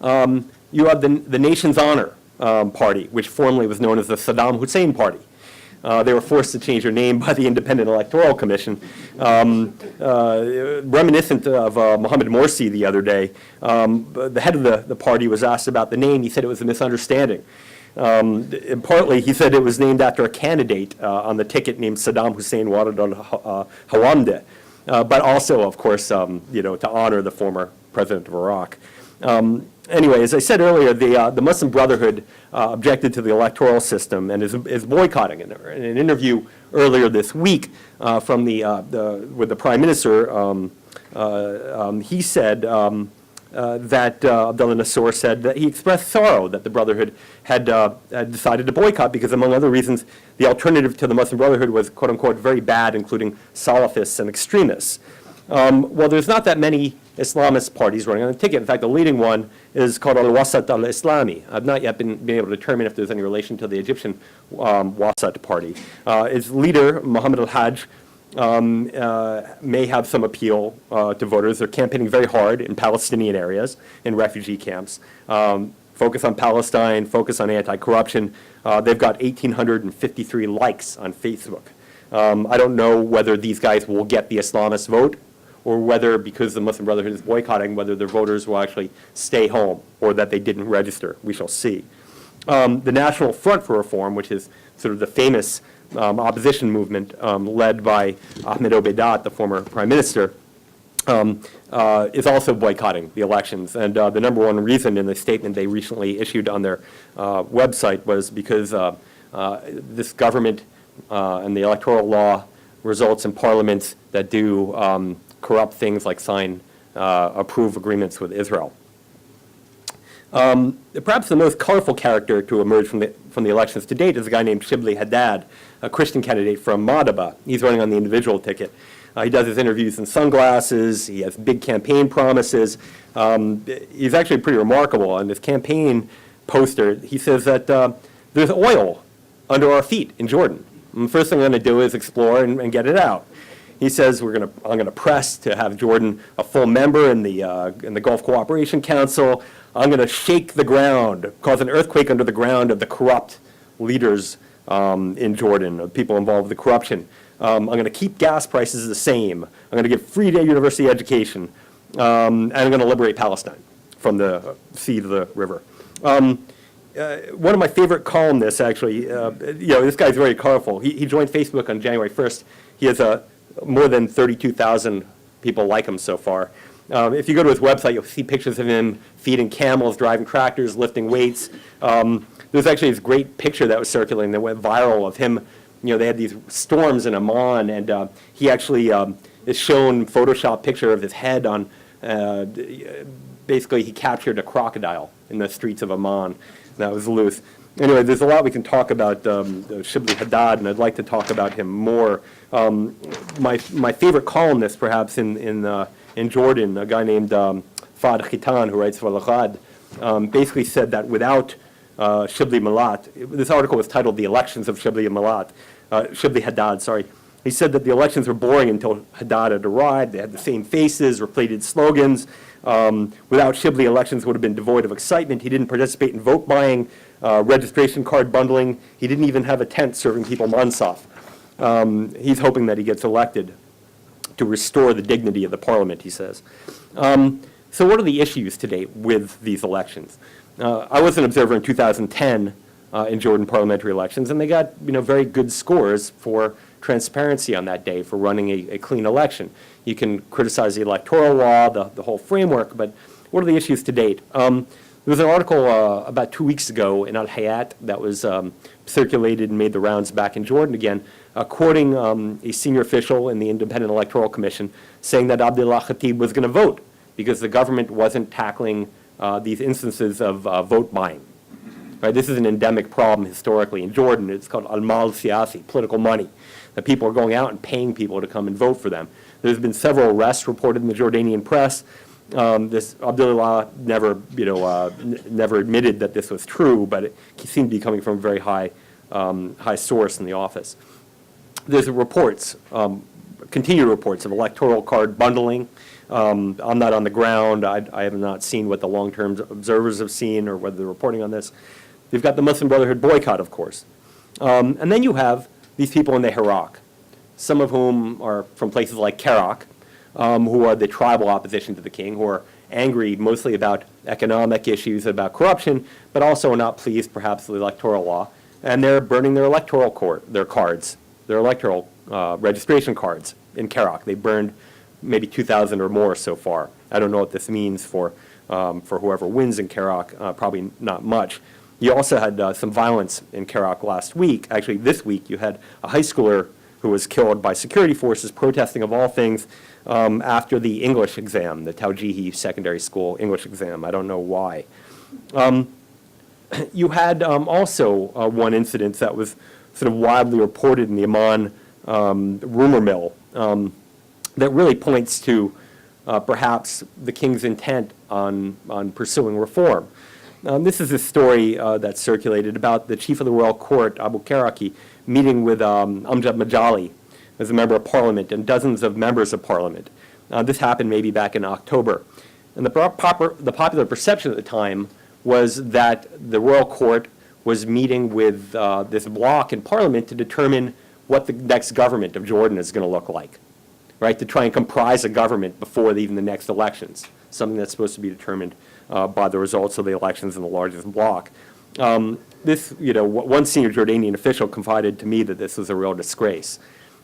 You have the Nation's Honor Party, which formerly was known as the Saddam Hussein Party. They were forced to change their name by the Independent Electoral Commission. Reminiscent of Mohammed Morsi the other day, the head of the party was asked about the name. He said it was a misunderstanding. And partly, he said it was named after a candidate on the ticket named Saddam Hussein Walid al-Hawamdeh, but also, of course, to honor the former president of Iraq. Anyway, as I said earlier, the Muslim Brotherhood objected to the electoral system and is boycotting it. In an interview earlier this week with the Prime Minister, he said that Abdullah Nasser said that he expressed sorrow that the Brotherhood had decided to boycott because, among other reasons, the alternative to the Muslim Brotherhood was, quote unquote, very bad, including Salafists and extremists. Well, there's not that many Islamist parties running on the ticket. In fact, the leading one is called Al-Wasat al-Islami. I've not yet been able to determine if there's any relation to the Egyptian Wasat party. Its leader, Mohammed al-Hajj, may have some appeal to voters. They're campaigning very hard in Palestinian areas, in refugee camps. Focus on Palestine, focus on anti-corruption. They've got 1,853 likes on Facebook. I don't know whether these guys will get the Islamist vote, or whether, because the Muslim Brotherhood is boycotting, whether their voters will actually stay home or that they didn't register. We shall see. The National Front for Reform, which is sort of the famous opposition movement led by Ahmed Obedat, the former prime minister, is also boycotting the elections. And the number one reason in the statement they recently issued on their website was because this government and the electoral law results in parliaments that do corrupt things like sign, approve agreements with Israel. Perhaps the most colorful character to emerge from the elections to date is a guy named Shibli Haddad, a Christian candidate from Madaba. He's running on the individual ticket. He does his interviews in sunglasses. He has big campaign promises. He's actually pretty remarkable. On this campaign poster, he says that there's oil under our feet in Jordan. And the first thing I'm going to do is explore and get it out. He says I'm going to press to have Jordan a full member in the Gulf Cooperation Council. I'm going to shake the ground, cause an earthquake under the ground of the corrupt leaders in Jordan, of people involved with the corruption. I'm going to keep gas prices the same. I'm going to give free university education, and I'm going to liberate Palestine from the sea to the river. One of my favorite columnists, actually, this guy's very colorful. He joined Facebook on January 1st. He has more than 32,000 people like him so far. If you go to his website, you'll see pictures of him feeding camels, driving tractors, lifting weights. There's actually this great picture that was circulating that went viral of him. They had these storms in Amman, and he actually is shown Photoshop picture of his head on, basically he captured a crocodile in the streets of Amman. That was loose. Anyway, there's a lot we can talk about Shibli Haddad, and I'd like to talk about him more. My favorite columnist, perhaps, in Jordan, a guy named Fad Khitan, who writes for Levant, basically said that without Shibli Malat, this article was titled "The Elections of Shibli Haddad," He said that the elections were boring until Haddad had arrived. They had the same faces, repeated slogans. Without Shibli, elections would have been devoid of excitement. He didn't participate in vote buying, registration card bundling. He didn't even have a tent serving people mansaf. He's hoping that he gets elected to restore the dignity of the parliament, he says. So what are the issues today with these elections? I was an observer in 2010 in Jordan parliamentary elections, and they got very good scores for transparency on that day for running a clean election. You can criticize the electoral law, the whole framework, but what are the issues to date? There was an article about 2 weeks ago in Al-Hayat that was circulated and made the rounds back in Jordan again, quoting a senior official in the Independent Electoral Commission saying that Abdullah Khatib was going to vote because the government wasn't tackling these instances of vote buying. Right? This is an endemic problem historically in Jordan. It's called al-mal siyasi, political money, that people are going out and paying people to come and vote for them. There's been several arrests reported in the Jordanian press. This Abdullah never, never admitted that this was true, but it seemed to be coming from a very high source in the office. There's reports, continued reports of electoral card bundling. I'm not on the ground. I have not seen what the long-term observers have seen or whether they're reporting on this. You've got the Muslim Brotherhood boycott, of course. And then you have these people in the Iraq, some of whom are from places like Kerak, who are the tribal opposition to the king, who are angry mostly about economic issues, about corruption, but also not pleased perhaps with the electoral law. And they're burning their electoral cards, their electoral registration cards in Kerak. They burned maybe 2,000 or more so far. I don't know what this means for whoever wins in Kerak, probably not much. You also had some violence in Kerak last week. Actually, this week you had a high schooler who was killed by security forces protesting, of all things, after the English exam, the Tawjihi secondary school English exam. I don't know why. You had also one incident that was sort of widely reported in the Amman rumor mill that really points to perhaps the king's intent on pursuing reform. This is a story that's circulated about the chief of the royal court, Abu Karaki, meeting with Amjad Majali as a member of parliament and dozens of members of parliament. This happened maybe back in October. And the popular perception at the time was that the royal court was meeting with this bloc in parliament to determine what the next government of Jordan is going to look like, right? To try and comprise a government before even the next elections, something that's supposed to be determined by the results of the elections in the largest bloc. One senior Jordanian official confided to me that this was a real disgrace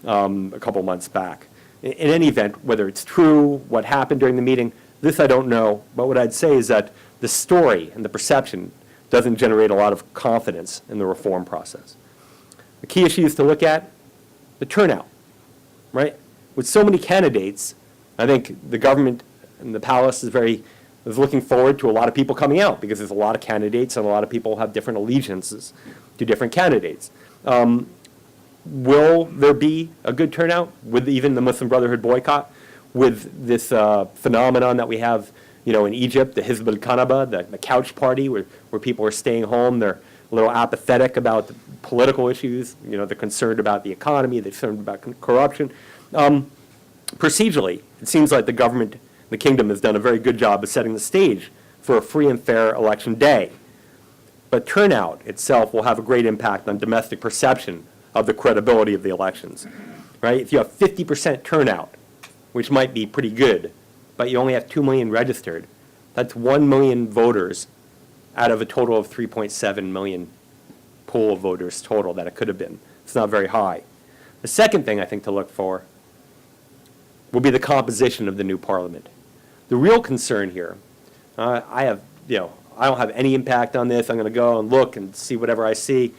a couple months back. In any event, whether it's true, what happened during the meeting, this I don't know, but what I'd say is that the story and the perception doesn't generate a lot of confidence in the reform process. The key issues to look at, the turnout, right? With so many candidates, I think the government and the palace is looking forward to a lot of people coming out because there's a lot of candidates and a lot of people have different allegiances to different candidates. Will there be a good turnout with even the Muslim Brotherhood boycott, with this phenomenon that we have, in Egypt, the Hizb al-Kanaba, the couch party, where people are staying home, they're a little apathetic about the political issues, they're concerned about the economy, they're concerned about corruption. Procedurally, it seems like the government, the kingdom, has done a very good job of setting the stage for a free and fair election day. But turnout itself will have a great impact on domestic perception of the credibility of the elections, right? If you have 50% turnout, which might be pretty good, but you only have 2 million registered, that's 1 million voters out of a total of 3.7 million pool of voters total that it could have been. It's not very high. The second thing I think to look for will be the composition of the new parliament. The real concern here, I don't have any impact on this. I'm going to go and look and see whatever I see.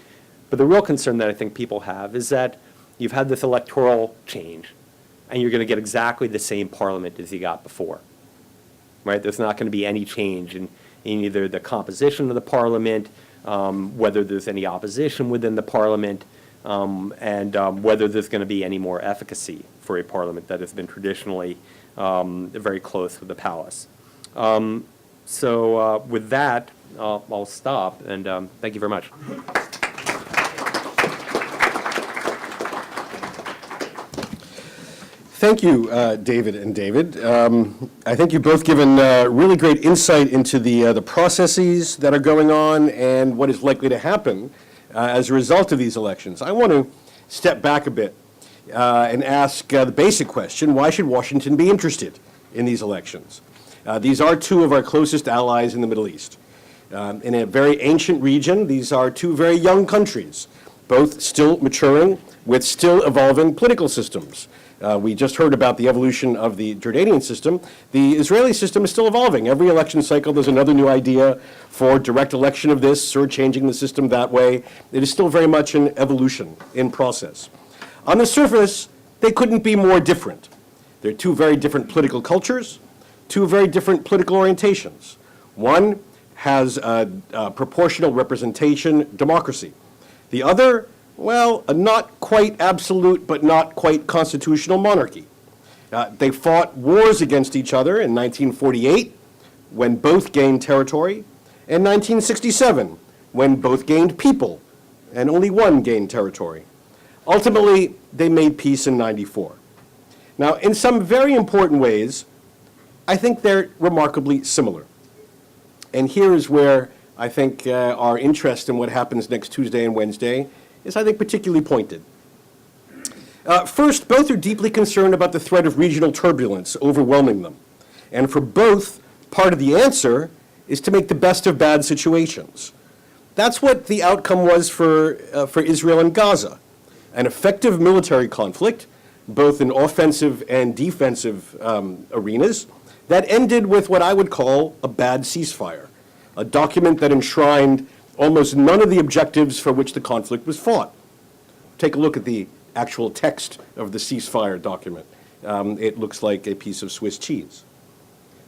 But the real concern that I think people have is that you've had this electoral change, and you're going to get exactly the same parliament as you got before, right? There's not going to be any change in either the composition of the parliament, whether there's any opposition within the parliament, and whether there's going to be any more efficacy for a parliament that has been traditionally very close with the palace. So with that, I'll stop, and thank you very much. Thank you, David and David. I think you've both given really great insight into the processes that are going on and what is likely to happen as a result of these elections. I want to step back a bit and ask the basic question: why should Washington be interested in these elections? These are two of our closest allies in the Middle East. In a very ancient region, these are two very young countries, both still maturing with still evolving political systems. We just heard about the evolution of the Jordanian system. The Israeli system is still evolving. Every election cycle, there's another new idea for direct election of this or changing the system that way. It is still very much an evolution in process. On the surface, they couldn't be more different. They're two very different political cultures, two very different political orientations. One has a proportional representation democracy. The other, well, a not quite absolute but not quite constitutional monarchy. They fought wars against each other in 1948, when both gained territory, and 1967, when both gained people, and only one gained territory. Ultimately, they made peace in 94. Now, in some very important ways, I think they're remarkably similar. And here is where I think our interest in what happens next Tuesday and Wednesday is, I think, particularly pointed. First, both are deeply concerned about the threat of regional turbulence overwhelming them. And for both, part of the answer is to make the best of bad situations. That's what the outcome was for Israel and Gaza: an effective military conflict, both in offensive and defensive arenas, that ended with what I would call a bad ceasefire, a document that enshrined almost none of the objectives for which the conflict was fought. Take a look at the actual text of the ceasefire document. It looks like a piece of Swiss cheese.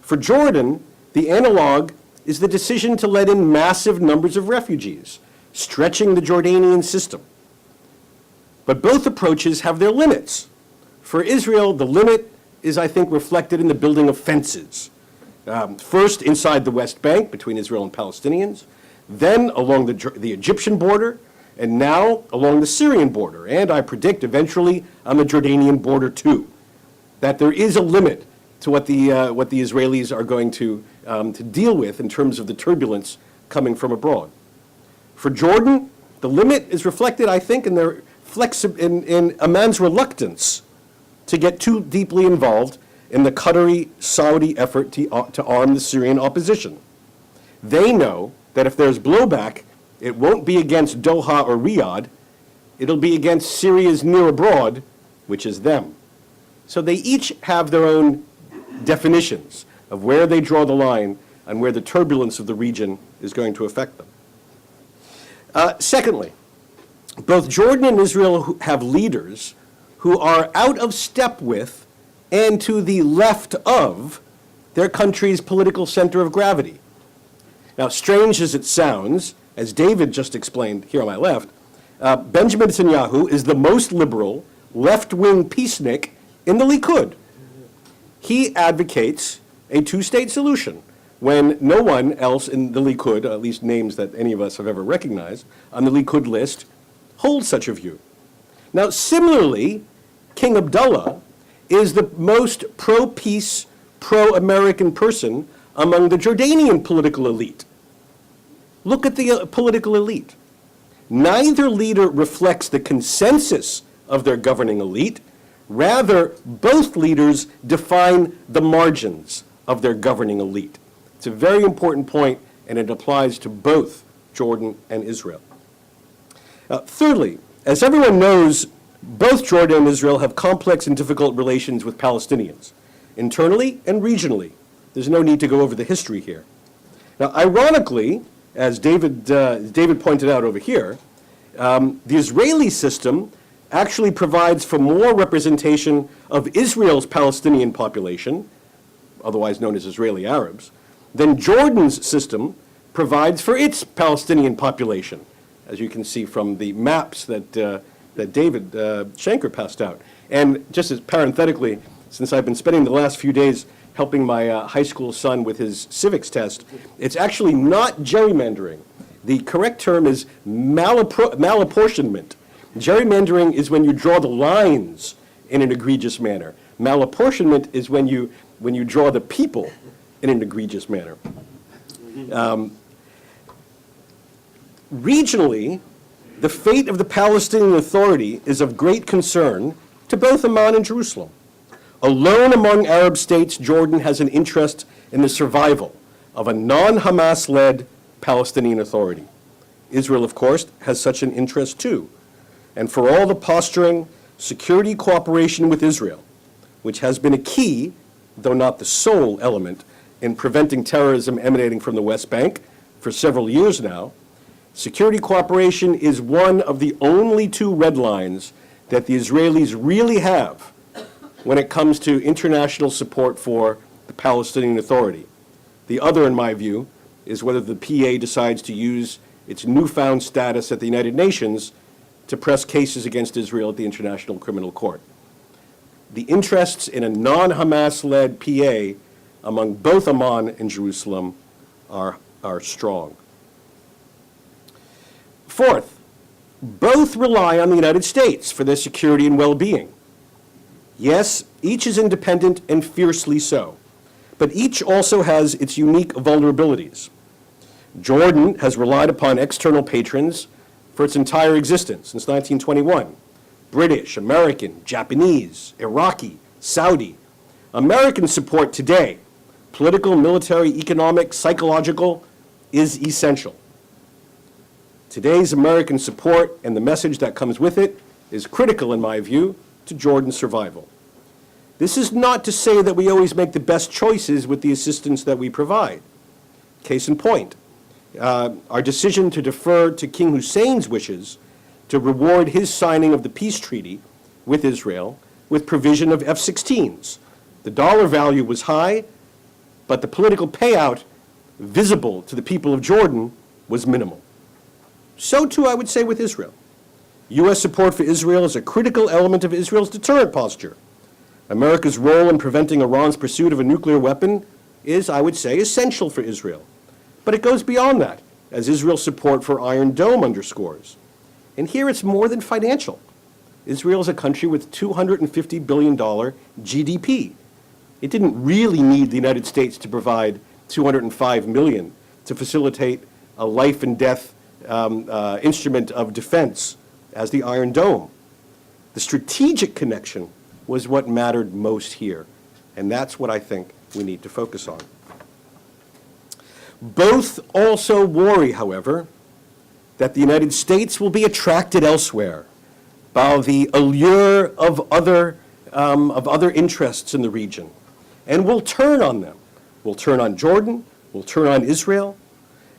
For Jordan, the analog is the decision to let in massive numbers of refugees, stretching the Jordanian system. But both approaches have their limits. For Israel, the limit is, I think, reflected in the building of fences. First, inside the West Bank between Israel and Palestinians, then along the Egyptian border, and now along the Syrian border, and I predict eventually on the Jordanian border too. That there is a limit to what the Israelis are going to deal with in terms of the turbulence coming from abroad. For Jordan, the limit is reflected, I think, in a man's reluctance to get too deeply involved in the Qatari-Saudi effort to arm the Syrian opposition. They know that if there's blowback, it won't be against Doha or Riyadh, it'll be against Syria's near abroad, which is them. So they each have their own definitions of where they draw the line and where the turbulence of the region is going to affect them. Secondly, both Jordan and Israel have leaders who are out of step with and to the left of their country's political center of gravity. Now, strange as it sounds, as David just explained here on my left, Benjamin Netanyahu is the most liberal, left-wing peacenik in the Likud. He advocates a two-state solution when no one else in the Likud, at least names that any of us have ever recognized, on the Likud list, holds such a view. Now, similarly, King Abdullah is the most pro-peace, pro-American person among the Jordanian political elite. Look at the political elite. Neither leader reflects the consensus of their governing elite. Rather, both leaders define the margins of their governing elite. It's a very important point, and it applies to both Jordan and Israel. Thirdly, as everyone knows, both Jordan and Israel have complex and difficult relations with Palestinians, internally and regionally. There's no need to go over the history here. Now, ironically, as David pointed out over here, the Israeli system actually provides for more representation of Israel's Palestinian population, otherwise known as Israeli Arabs, than Jordan's system provides for its Palestinian population, as you can see from the maps that David Schenker passed out. And just as parenthetically, since I've been spending the last few days helping my high school son with his civics test, it's actually not gerrymandering. The correct term is malapportionment. Gerrymandering is when you draw the lines in an egregious manner. Malapportionment is when you draw the people in an egregious manner. Regionally, the fate of the Palestinian Authority is of great concern to both Amman and Jerusalem. Alone among Arab states, Jordan has an interest in the survival of a non-Hamas-led Palestinian Authority. Israel, of course, has such an interest too. And for all the posturing, security cooperation with Israel, which has been a key, though not the sole element, in preventing terrorism emanating from the West Bank for several years now, security cooperation is one of the only two red lines that the Israelis really have when it comes to international support for the Palestinian Authority. The other, in my view, is whether the PA decides to use its newfound status at the United Nations to press cases against Israel at the International Criminal Court. The interests in a non-Hamas-led PA among both Amman and Jerusalem are strong. Fourth, both rely on the United States for their security and well-being. Yes, each is independent and fiercely so, but each also has its unique vulnerabilities. Jordan has relied upon external patrons for its entire existence since 1921. British, American, Japanese, Iraqi, Saudi. American support today, political, military, economic, psychological, is essential. Today's American support and the message that comes with it is critical, in my view, to Jordan's survival. This is not to say that we always make the best choices with the assistance that we provide. Case in point, our decision to defer to King Hussein's wishes to reward his signing of the peace treaty with Israel with provision of F-16s. The dollar value was high, but the political payout visible to the people of Jordan was minimal. So too, I would say, with Israel. U.S. support for Israel is a critical element of Israel's deterrent posture. America's role in preventing Iran's pursuit of a nuclear weapon is, I would say, essential for Israel. But it goes beyond that, as Israel's support for Iron Dome underscores. And here it's more than financial. Israel is a country with $250 billion GDP. It didn't really need the United States to provide $205 million to facilitate a life and death instrument of defense as the Iron Dome. The strategic connection was what mattered most here, and that's what I think we need to focus on. Both also worry, however, that the United States will be attracted elsewhere by the allure of other interests in the region, and will turn on them. Will turn on Jordan, will turn on Israel,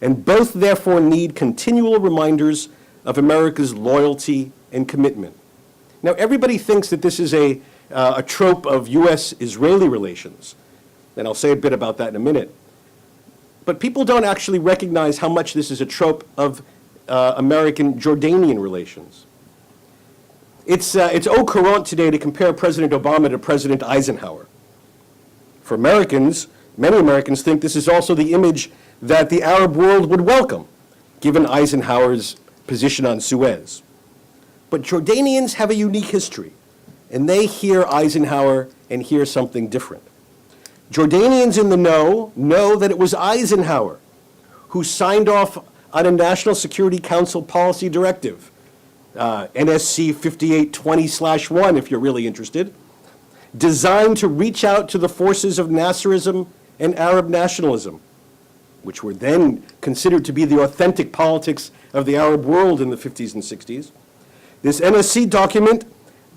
and both therefore need continual reminders of America's loyalty and commitment. Now, everybody thinks that this is a trope of U.S.-Israeli relations, and I'll say a bit about that in a minute. But people don't actually recognize how much this is a trope of American-Jordanian relations. It's au courant today to compare President Obama to President Eisenhower. For Americans, many Americans think this is also the image that the Arab world would welcome, given Eisenhower's position on Suez. But Jordanians have a unique history, and they hear Eisenhower and hear something different. Jordanians in the know that it was Eisenhower who signed off on a National Security Council policy directive, NSC 5820/1, if you're really interested, designed to reach out to the forces of Nasserism and Arab nationalism, which were then considered to be the authentic politics of the Arab world in the 50s and 60s. This NSC document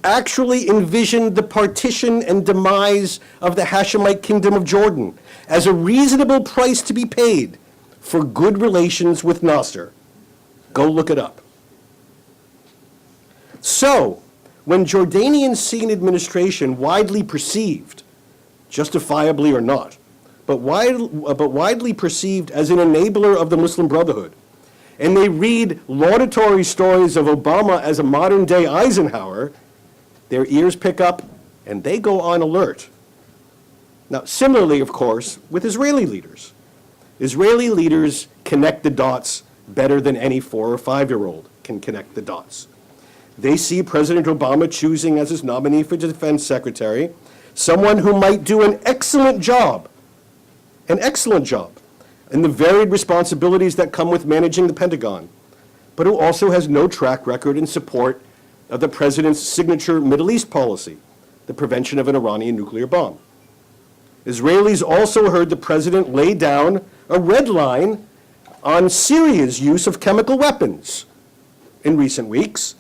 actually envisioned the partition and demise of the Hashemite Kingdom of Jordan as a reasonable price to be paid for good relations with Nasser. Go look it up. So, when Jordanians see an administration widely perceived, justifiably or not, but widely perceived as an enabler of the Muslim Brotherhood, and they read laudatory stories of Obama as a modern-day Eisenhower, their ears pick up and they go on alert. Now, similarly, of course, with Israeli leaders. Israeli leaders connect the dots better than any 4 or 5-year-old can connect the dots. they see President Obama choosing as his nominee for defense secretary someone who might do an excellent job in the varied responsibilities that come with managing the Pentagon, but who also has no track record in support of the president's signature Middle East policy, the prevention of an Iranian nuclear bomb. Israelis also heard the president lay down a red line on Syria's use of chemical weapons in recent weeks,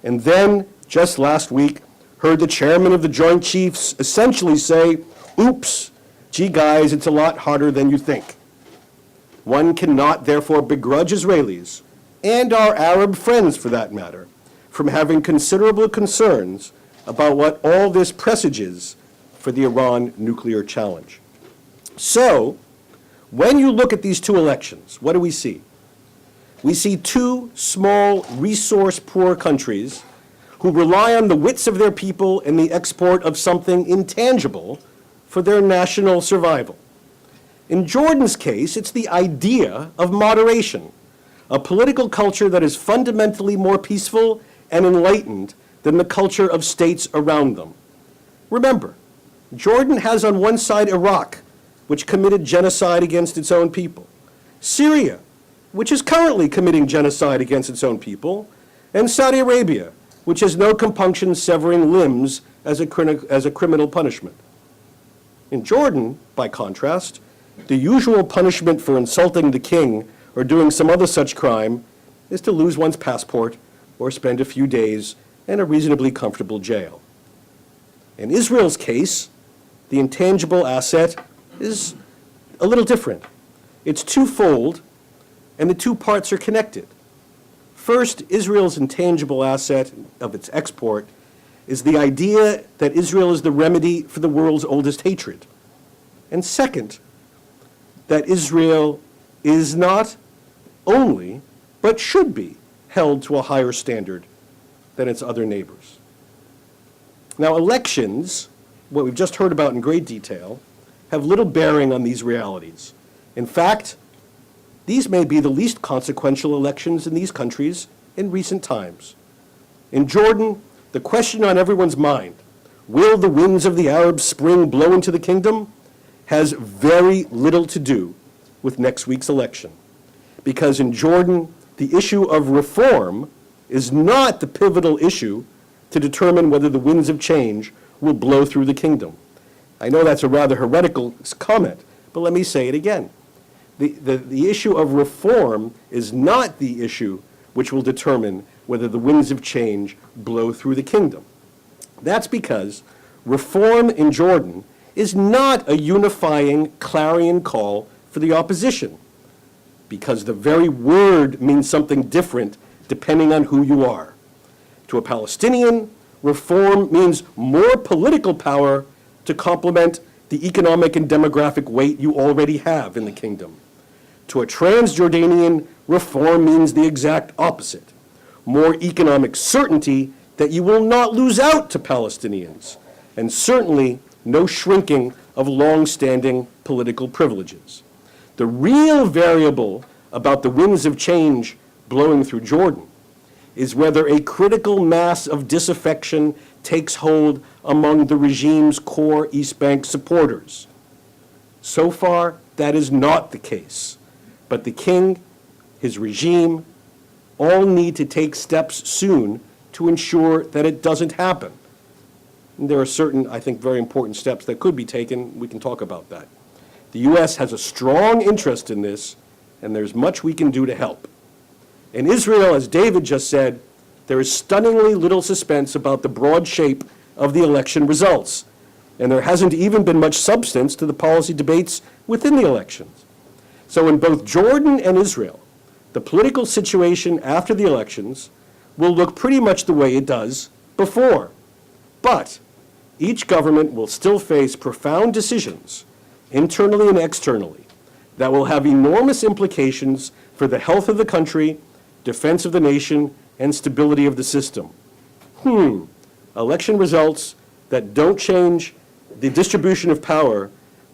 and then, just last week, heard the chairman of the Joint Chiefs essentially say, oops, gee guys, it's a lot harder than you think. One cannot therefore begrudge Israelis, and our Arab friends for that matter, from having considerable concerns about what all this presages for the Iran nuclear challenge. So, when you look at these two elections, what do we see? We see two small, resource-poor countries who rely on the wits of their people and the export of something intangible for their national survival. In Jordan's case, it's the idea of moderation, a political culture that is fundamentally more peaceful and enlightened than the culture of states around them. Remember, Jordan has on one side Iraq, which committed genocide against its own people, Syria, which is currently committing genocide against its own people, and Saudi Arabia, which has no compunction severing limbs as a criminal punishment. In Jordan, by contrast, the usual punishment for insulting the king or doing some other such crime is to lose one's passport or spend a few days in a reasonably comfortable jail. In Israel's case, the intangible asset is a little different. It's twofold, and the two parts are connected. First, Israel's intangible asset of its export is the idea that Israel is the remedy for the world's oldest hatred. And second, that Israel is not only, but should be, held to a higher standard than its other neighbors. Now, elections, what we've just heard about in great detail, have little bearing on these realities. In fact, these may be the least consequential elections in these countries in recent times. In Jordan, the question on everyone's mind, will the winds of the Arab Spring blow into the kingdom, has very little to do with next week's election. Because in Jordan, the issue of reform is not the pivotal issue to determine whether the winds of change will blow through the kingdom. I know that's a rather heretical comment, but let me say it again. The issue of reform is not the issue which will determine whether the winds of change blow through the kingdom. That's because reform in Jordan is not a unifying clarion call for the opposition, because the very word means something different depending on who you are. To a Palestinian, reform means more political power to complement the economic and demographic weight you already have in the kingdom. To a Transjordanian, reform means the exact opposite, more economic certainty that you will not lose out to Palestinians, and certainly no shrinking of long-standing political privileges. The real variable about the winds of change blowing through Jordan is whether a critical mass of disaffection takes hold among the regime's core East Bank supporters. So far, that is not the case. But the king, his regime, all need to take steps soon to ensure that it doesn't happen. And there are certain, I think, very important steps that could be taken. We can talk about that. The U.S. has a strong interest in this, and there's much we can do to help. In Israel, as David just said, there is stunningly little suspense about the broad shape of the election results, and there hasn't even been much substance to the policy debates within the elections. So in both Jordan and Israel, the political situation after the elections will look pretty much the way it does before. But each government will still face profound decisions, internally and externally, that will have enormous implications for the health of the country, defense of the nation, and stability of the system. Election results that don't change the distribution of power,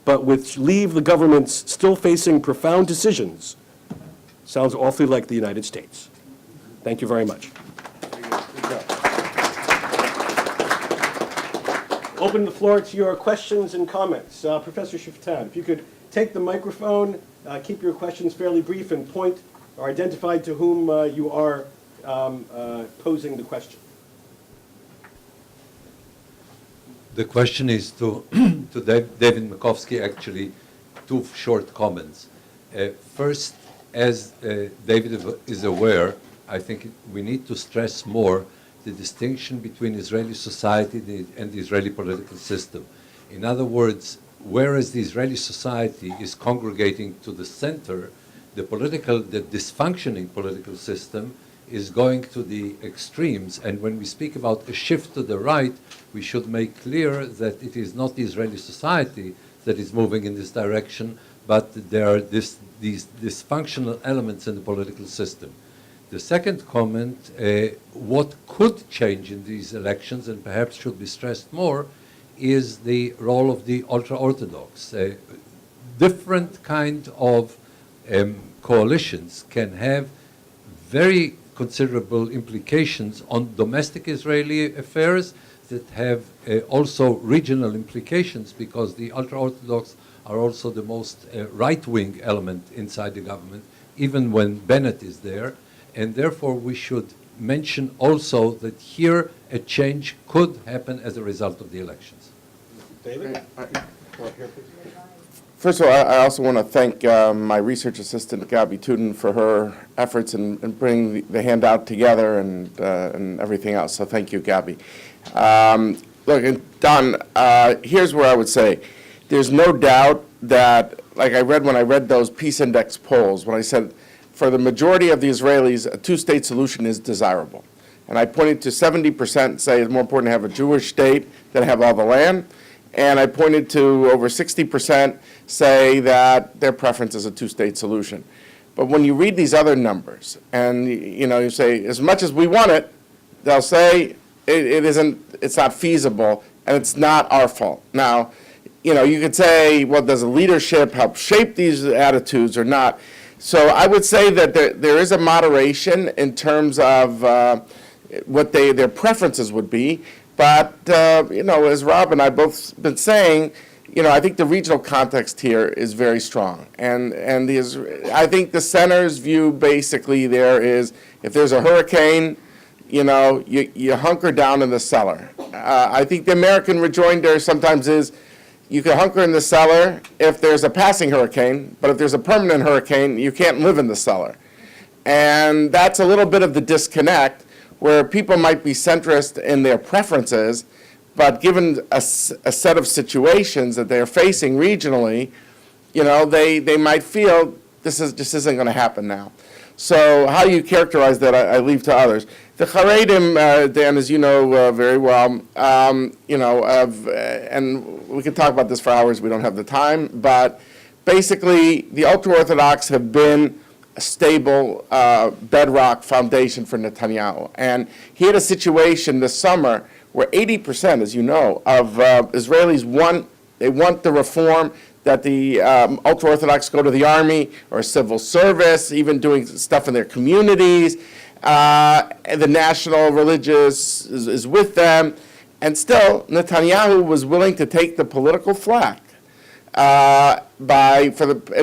but which leave the governments still facing profound decisions, sounds awfully like the United States. Thank you very much. Good job. open the floor to your questions and comments. Professor Shiftan, if you could take the microphone, keep your questions fairly brief, and point or identify to whom you are posing the question. The question is to, to David Makovsky, actually, two short comments. First, as David is aware, I think we need to stress more the distinction between Israeli society and the Israeli political system. In other words, whereas the Israeli society is congregating to the center, the dysfunctioning political system is going to the extremes. And when we speak about a shift to the right, we should make clear that it is not the Israeli society that is moving in this direction, but there are these dysfunctional elements in the political system. The second comment, what could change in these elections, and perhaps should be stressed more, is the role of the ultra-Orthodox. Different kind of coalitions can have very considerable implications on domestic Israeli affairs that have also regional implications, because the ultra-Orthodox are also the most right-wing element inside the government, even when Bennett is there. And therefore, we should mention also that here a change could happen as a result of the elections. David? First of all, I also want to thank my research assistant, Gabi Tudin, for her efforts in bringing the handout together and everything else. So thank you, Gabi. Look, and Don, here's where I would say, there's no doubt that, like when I read those Peace Index polls, when I said, for the majority of the Israelis, a two-state solution is desirable. And I pointed to 70% say it's more important to have a Jewish state than have all the land. And I pointed to over 60% say that their preference is a two-state solution. But when you read these other numbers, and you say, as much as we want it, they'll say it's not feasible, and it's not our fault. Now, you could say, well, does the leadership help shape these attitudes or not? So I would say that there is a moderation in terms of what their preferences would be. But, as Rob and I both been saying, I think the regional context here is very strong. And I think the center's view basically there is, if there's a hurricane, you hunker down in the cellar. I think the American rejoinder sometimes is, you can hunker in the cellar if there's a passing hurricane, but if there's a permanent hurricane, you can't live in the cellar. And that's a little bit of the disconnect, where people might be centrist in their preferences, but given a set of situations that they're facing regionally, they might feel this isn't going to happen now. So how you characterize that, I leave to others. The Haredim, Dan, as you know very well, and we could talk about this for hours, we don't have the time, but basically the ultra-Orthodox have been a stable bedrock foundation for Netanyahu. And he had a situation this summer where 80%, as you know, of Israelis want the reform that the ultra-Orthodox go to the army or civil service, even doing stuff in their communities. And the national religious is with them. And still, Netanyahu was willing to take the political flak and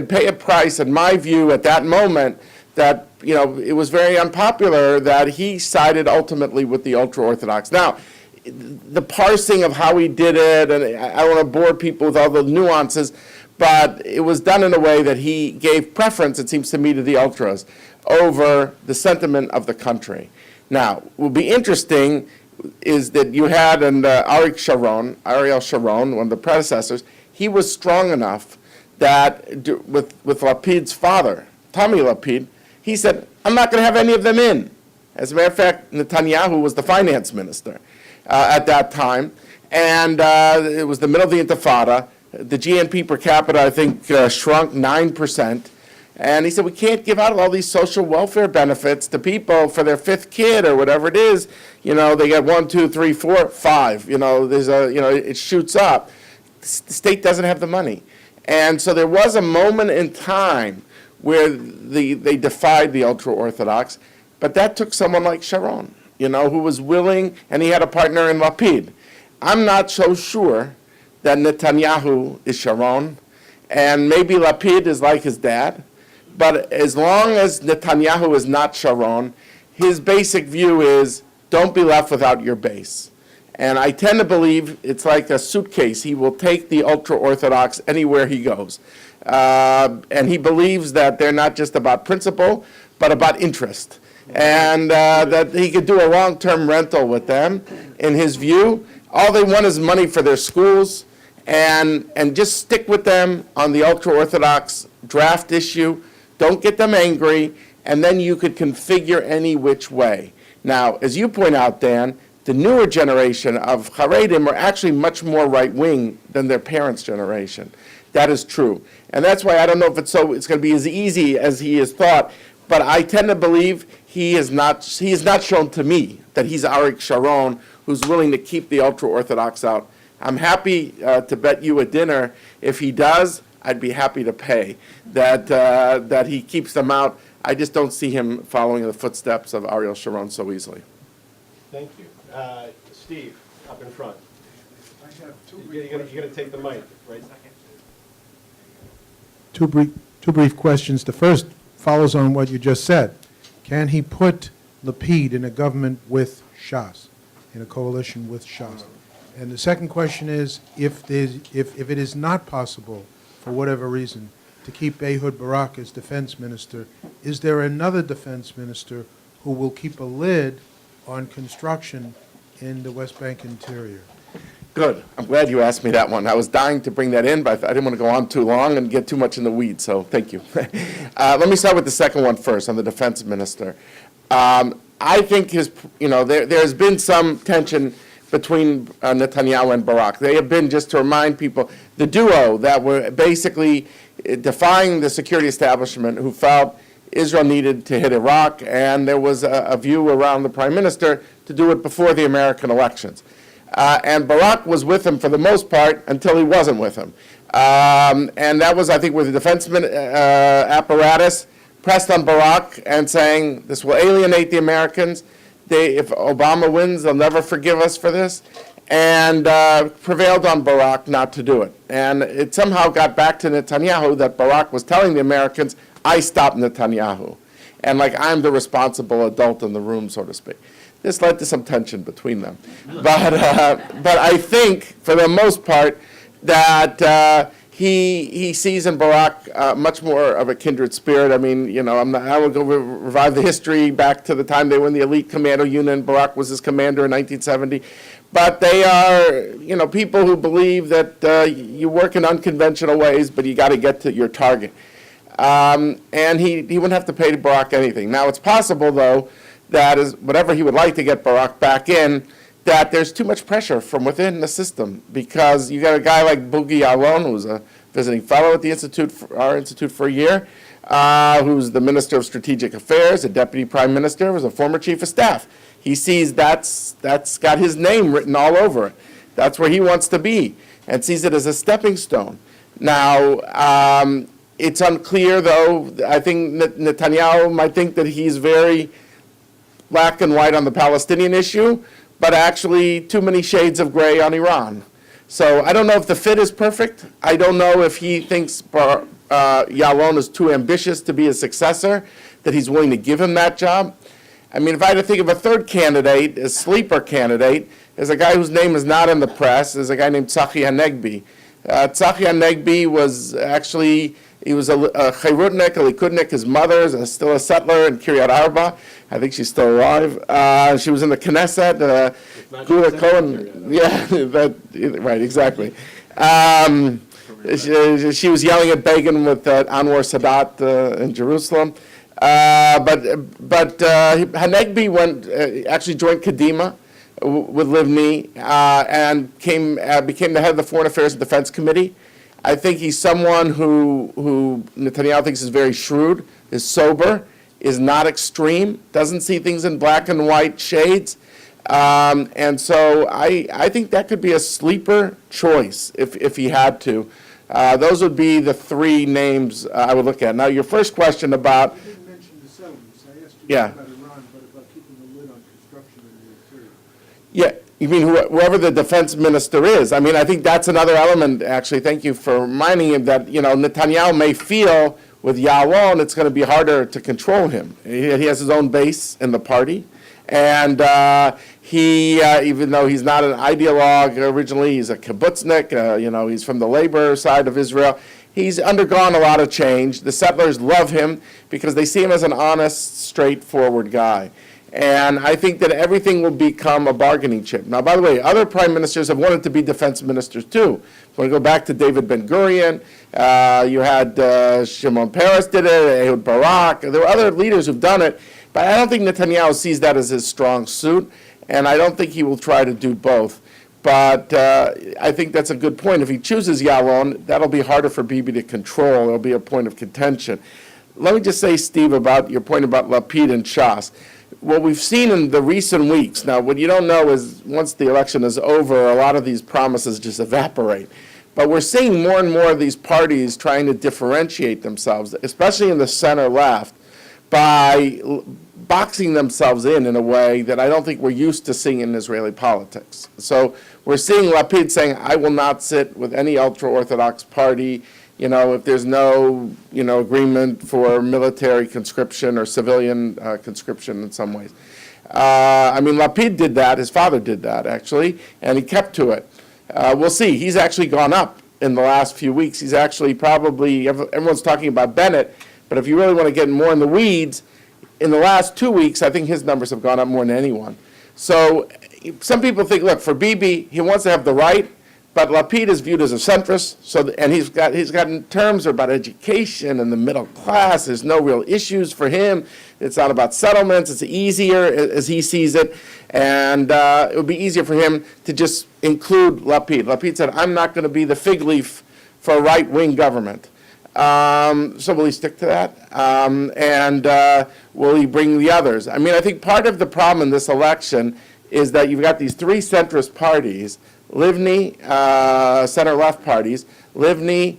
pay a price, in my view, at that moment, that it was very unpopular that he sided ultimately with the ultra-Orthodox. Now, the parsing of how he did it, and I don't want to bore people with all the nuances, but it was done in a way that he gave preference, it seems to me, to the ultras over the sentiment of the country. Now, what will be interesting is that you had Ariel Sharon, one of the predecessors, he was strong enough that with Lapid's father, Tommy Lapid, he said, I'm not going to have any of them in. As a matter of fact, Netanyahu was the finance minister at that time, and it was the middle of the Intifada. The GNP per capita, I think, shrunk 9%. And he said, we can't give out all these social welfare benefits to people for their fifth kid or whatever it is. They get 1, 2, 3, 4, 5. It shoots up. The state doesn't have the money. And so there was a moment in time where they defied the ultra-Orthodox, but that took someone like Sharon, who was willing, and he had a partner in Lapid. I'm not so sure that Netanyahu is Sharon, and maybe Lapid is like his dad. But as long as Netanyahu is not Sharon, his basic view is don't be left without your base. And I tend to believe it's like a suitcase. He will take the ultra-Orthodox anywhere he goes. And he believes that they're not just about principle, but about interest. And that he could do a long-term rental with them. In his view, all they want is money for their schools, and just stick with them on the ultra-Orthodox draft issue. Don't get them angry, and then you could configure any which way. Now, as you point out, Dan, the newer generation of Haredim are actually much more right-wing than their parents' generation. That is true. And that's why I don't know if it's going to be as easy as he has thought, but I tend to believe he has not shown to me that he's Arik Sharon, who's willing to keep the ultra-Orthodox out. I'm happy to bet you a dinner. If he does, I'd be happy to pay that he keeps them out. I just don't see him following the footsteps of Ariel Sharon so easily. Thank you. Steve, up in front. I have You're going to take the mic, right? two brief questions. The first follows on what you just said. Can he put Lapid in a government with Shas, in a coalition with Shas? And the second question is, if it is not possible, for whatever reason, to keep Ehud Barak as defense minister, is there another defense minister who will keep a lid on construction in the West Bank interior? Good. I'm glad you asked me that one. I was dying to bring that in, but I didn't want to go on too long and get too much in the weeds, so thank you. Let me start with the second one first, on the defense minister. I think there's been some tension between Netanyahu and Barak. They have been, just to remind people, the duo that were basically defying the security establishment, who felt Israel needed to hit Iraq, and there was a view around the prime minister to do it before the American elections. And Barak was with him for the most part until he wasn't with him. And that was, I think, where the defense apparatus pressed on Barak and saying, this will alienate the Americans. If Obama wins, they'll never forgive us for this. And prevailed on Barak not to do it. And it somehow got back to Netanyahu that Barak was telling the Americans, I stopped Netanyahu. And like I'm the responsible adult in the room, so to speak. This led to some tension between them. But I think, for the most part, that he sees in Barak much more of a kindred spirit. I mean, I will go revive the history back to the time they were in the elite commando unit, and Barak was his commander in 1970. But they are, people who believe that you work in unconventional ways, but you got to get to your target. And he wouldn't have to pay Barak anything. Now, it's possible, though, that is whatever he would like to get Barak back in, that there's too much pressure from within the system, because you got a guy like Boogie Yalon, who's a visiting fellow at the our institute for a year, who's the Minister of Strategic Affairs, a Deputy Prime Minister, was a former Chief of Staff. He sees that's got his name written all over it. That's where he wants to be, and sees it as a stepping stone. Now, it's unclear, though. I think Netanyahu might think that he's very black and white on the Palestinian issue, but actually too many shades of gray on Iran. So I don't know if the fit is perfect. I don't know if he thinks Yalon is too ambitious to be a successor, that he's willing to give him that job. I mean, if I had to think of a third candidate, a sleeper candidate, there's a guy whose name is not in the press. There's a guy named Tzachi Hanegbi. Tzachi Hanegbi was actually, he was a Chayrutnik, a Likudnik. His mother is still a settler in Kiryat Arba. I think she's still alive. She was in the Knesset. Gula Cohen. Yeah, right, exactly. She was yelling at Begin with Anwar Sadat in Jerusalem. But Hanegbi actually joined Kadima with Livni and became the head of the Foreign Affairs and Defense Committee. I think he's someone who Netanyahu thinks is very shrewd, is sober, is not extreme, doesn't see things in black and white shades. And so I think that could be a sleeper choice if he had to. Those would be the three names I would look at. Now, your first question about... You didn't mention the settlements. I asked you Yeah. about Iran, but about keeping the lid on construction in the interior. Yeah, You mean whoever the defense minister is? I mean, I think that's another element, actually. Thank you for reminding him that, Netanyahu may feel with Ya'alon it's going to be harder to control him. He has his own base in the party. And he, even though he's not an ideologue originally, he's a kibbutznik, he's from the labor side of Israel. He's undergone a lot of change. The settlers love him because they see him as an honest, straightforward guy. And I think that everything will become a bargaining chip. Now, by the way, other prime ministers have wanted to be defense ministers too. So I go back to David Ben-Gurion. You had Shimon Peres did it, Ehud Barak. There were other leaders who've done it. But I don't think Netanyahu sees that as his strong suit. And I don't think he will try to do both. But I think that's a good point. If he chooses Ya'alon, that'll be harder for Bibi to control. It'll be a point of contention. Let me just say, Steve, about your point about Lapid and Shas. What we've seen in the recent weeks, now what you don't know is once the election is over, a lot of these promises just evaporate. But we're seeing more and more of these parties trying to differentiate themselves, especially in the center left, by boxing themselves in a way that I don't think we're used to seeing in Israeli politics. So we're seeing Lapid saying, I will not sit with any ultra-Orthodox party, if there's no, agreement for military conscription or civilian conscription in some ways. Lapid did that, his father did that, actually, and he kept to it. We'll see. He's actually gone up in the last few weeks. He's actually probably, everyone's talking about Bennett, but if you really want to get more in the weeds, in the last 2 weeks, I think his numbers have gone up more than anyone. So some people think, look, for Bibi, he wants to have the right, but Lapid is viewed as a centrist, and he's got in terms about education and the middle class. There's no real issues for him. It's not about settlements. It's easier as he sees it, and it would be easier for him to just include Lapid. Lapid said, "I'm not going to be the fig leaf for a right-wing government." So will he stick to that? And will he bring the others? I think part of the problem in this election is that you've got these three centrist parties. Livni, center-left parties, Livni,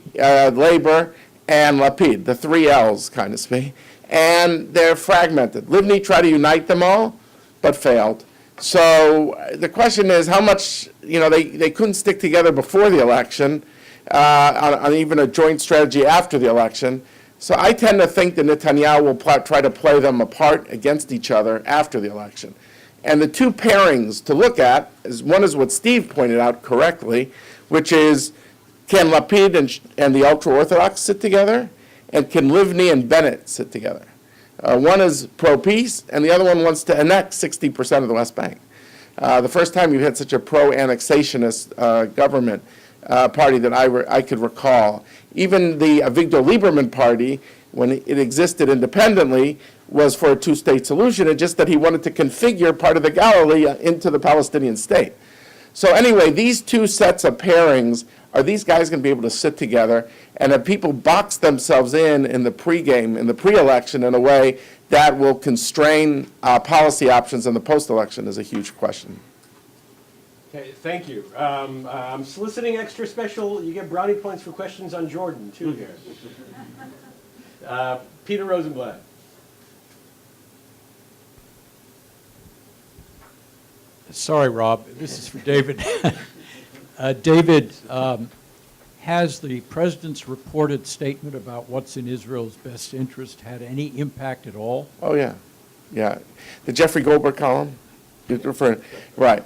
Labor, and Lapid, the three L's, kind of speak, and they're fragmented. Livni tried to unite them all, but failed. So the question is how much, they couldn't stick together before the election, on even a joint strategy after the election. So I tend to think that Netanyahu will try to play them apart against each other after the election. And the two pairings to look at is one is what Steve pointed out correctly, which is can Lapid and the ultra-Orthodox sit together, and can Livni and Bennett sit together? One is pro-peace, and the other one wants to annex 60% of the West Bank. The first time you've had such a pro-annexationist government party that I could recall. Even the Avigdor Lieberman party, when it existed independently, was for a two-state solution, and just that he wanted to configure part of the Galilee into the Palestinian state. So anyway, these two sets of pairings, are these guys going to be able to sit together? And have people box themselves in the pregame, in the pre-election, in a way that will constrain policy options in the post-election is a huge question. Okay, thank you. I'm soliciting extra special, you get brownie points for questions on Jordan, too, here. Peter Rosenblatt. Sorry, Rob. This is for David. David, has the president's reported statement about what's in Israel's best interest had any impact at all? Oh, yeah. Yeah. The Jeffrey Goldberg column? You're referring, right.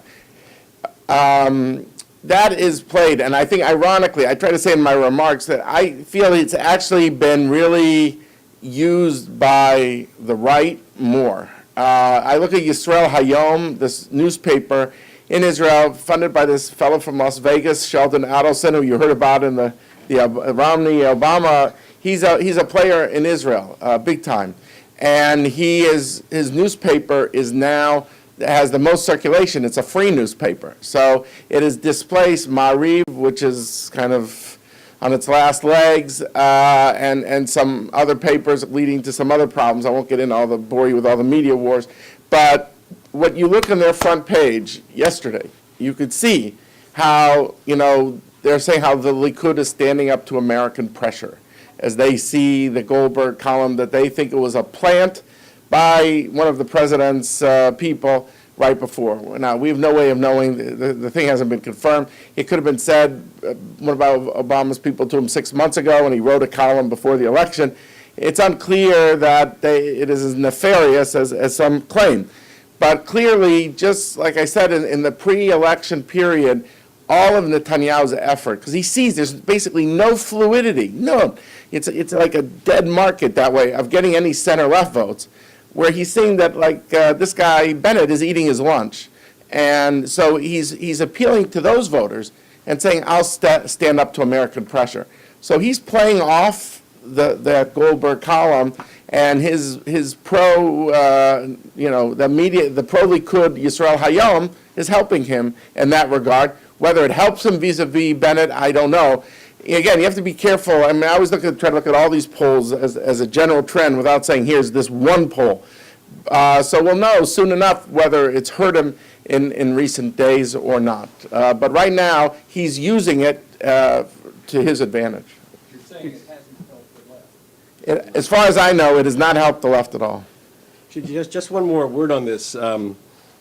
That is played, and I think ironically, I try to say in my remarks that I feel it's actually been really used by the right more. I look at Yisrael Hayom, this newspaper in Israel, funded by this fellow from Las Vegas, Sheldon Adelson, who you heard about in the Romney Obama. He's a player in Israel, big time, and his newspaper is now has the most circulation. It's a free newspaper, so it has displaced Ma'ariv, which is kind of on its last legs, and some other papers leading to some other problems. I won't get into bore you with all the media wars, but what you look on their front page yesterday, you could see how, they're saying how the Likud is standing up to American pressure as they see the Goldberg column that they think it was a plant by one of the president's people right before. Now, we have no way of knowing, the thing hasn't been confirmed. It could have been said, one of Obama's people to him 6 months ago, and he wrote a column before the election. It's unclear that it is as nefarious as some claim. But clearly, just like I said, in the pre-election period, all of Netanyahu's effort, because he sees there's basically no fluidity, no. It's like a dead market that way of getting any center-left votes, where he's seeing that, like, this guy Bennett is eating his lunch. And so he's appealing to those voters and saying, I'll stand up to American pressure. So he's playing off that Goldberg column, and his pro, the media, the pro-Likud Yisrael Hayom is helping him in that regard. Whether it helps him vis-a-vis Bennett, I don't know. Again, you have to be careful. I mean, I always try to look at all these polls as a general trend without saying, here's this one poll. So we'll know soon enough whether it's hurt him in recent days or not. But right now, he's using it to his advantage. You're saying it hasn't helped the left. As far as I know, it has not helped the left at all. Just one more word on this,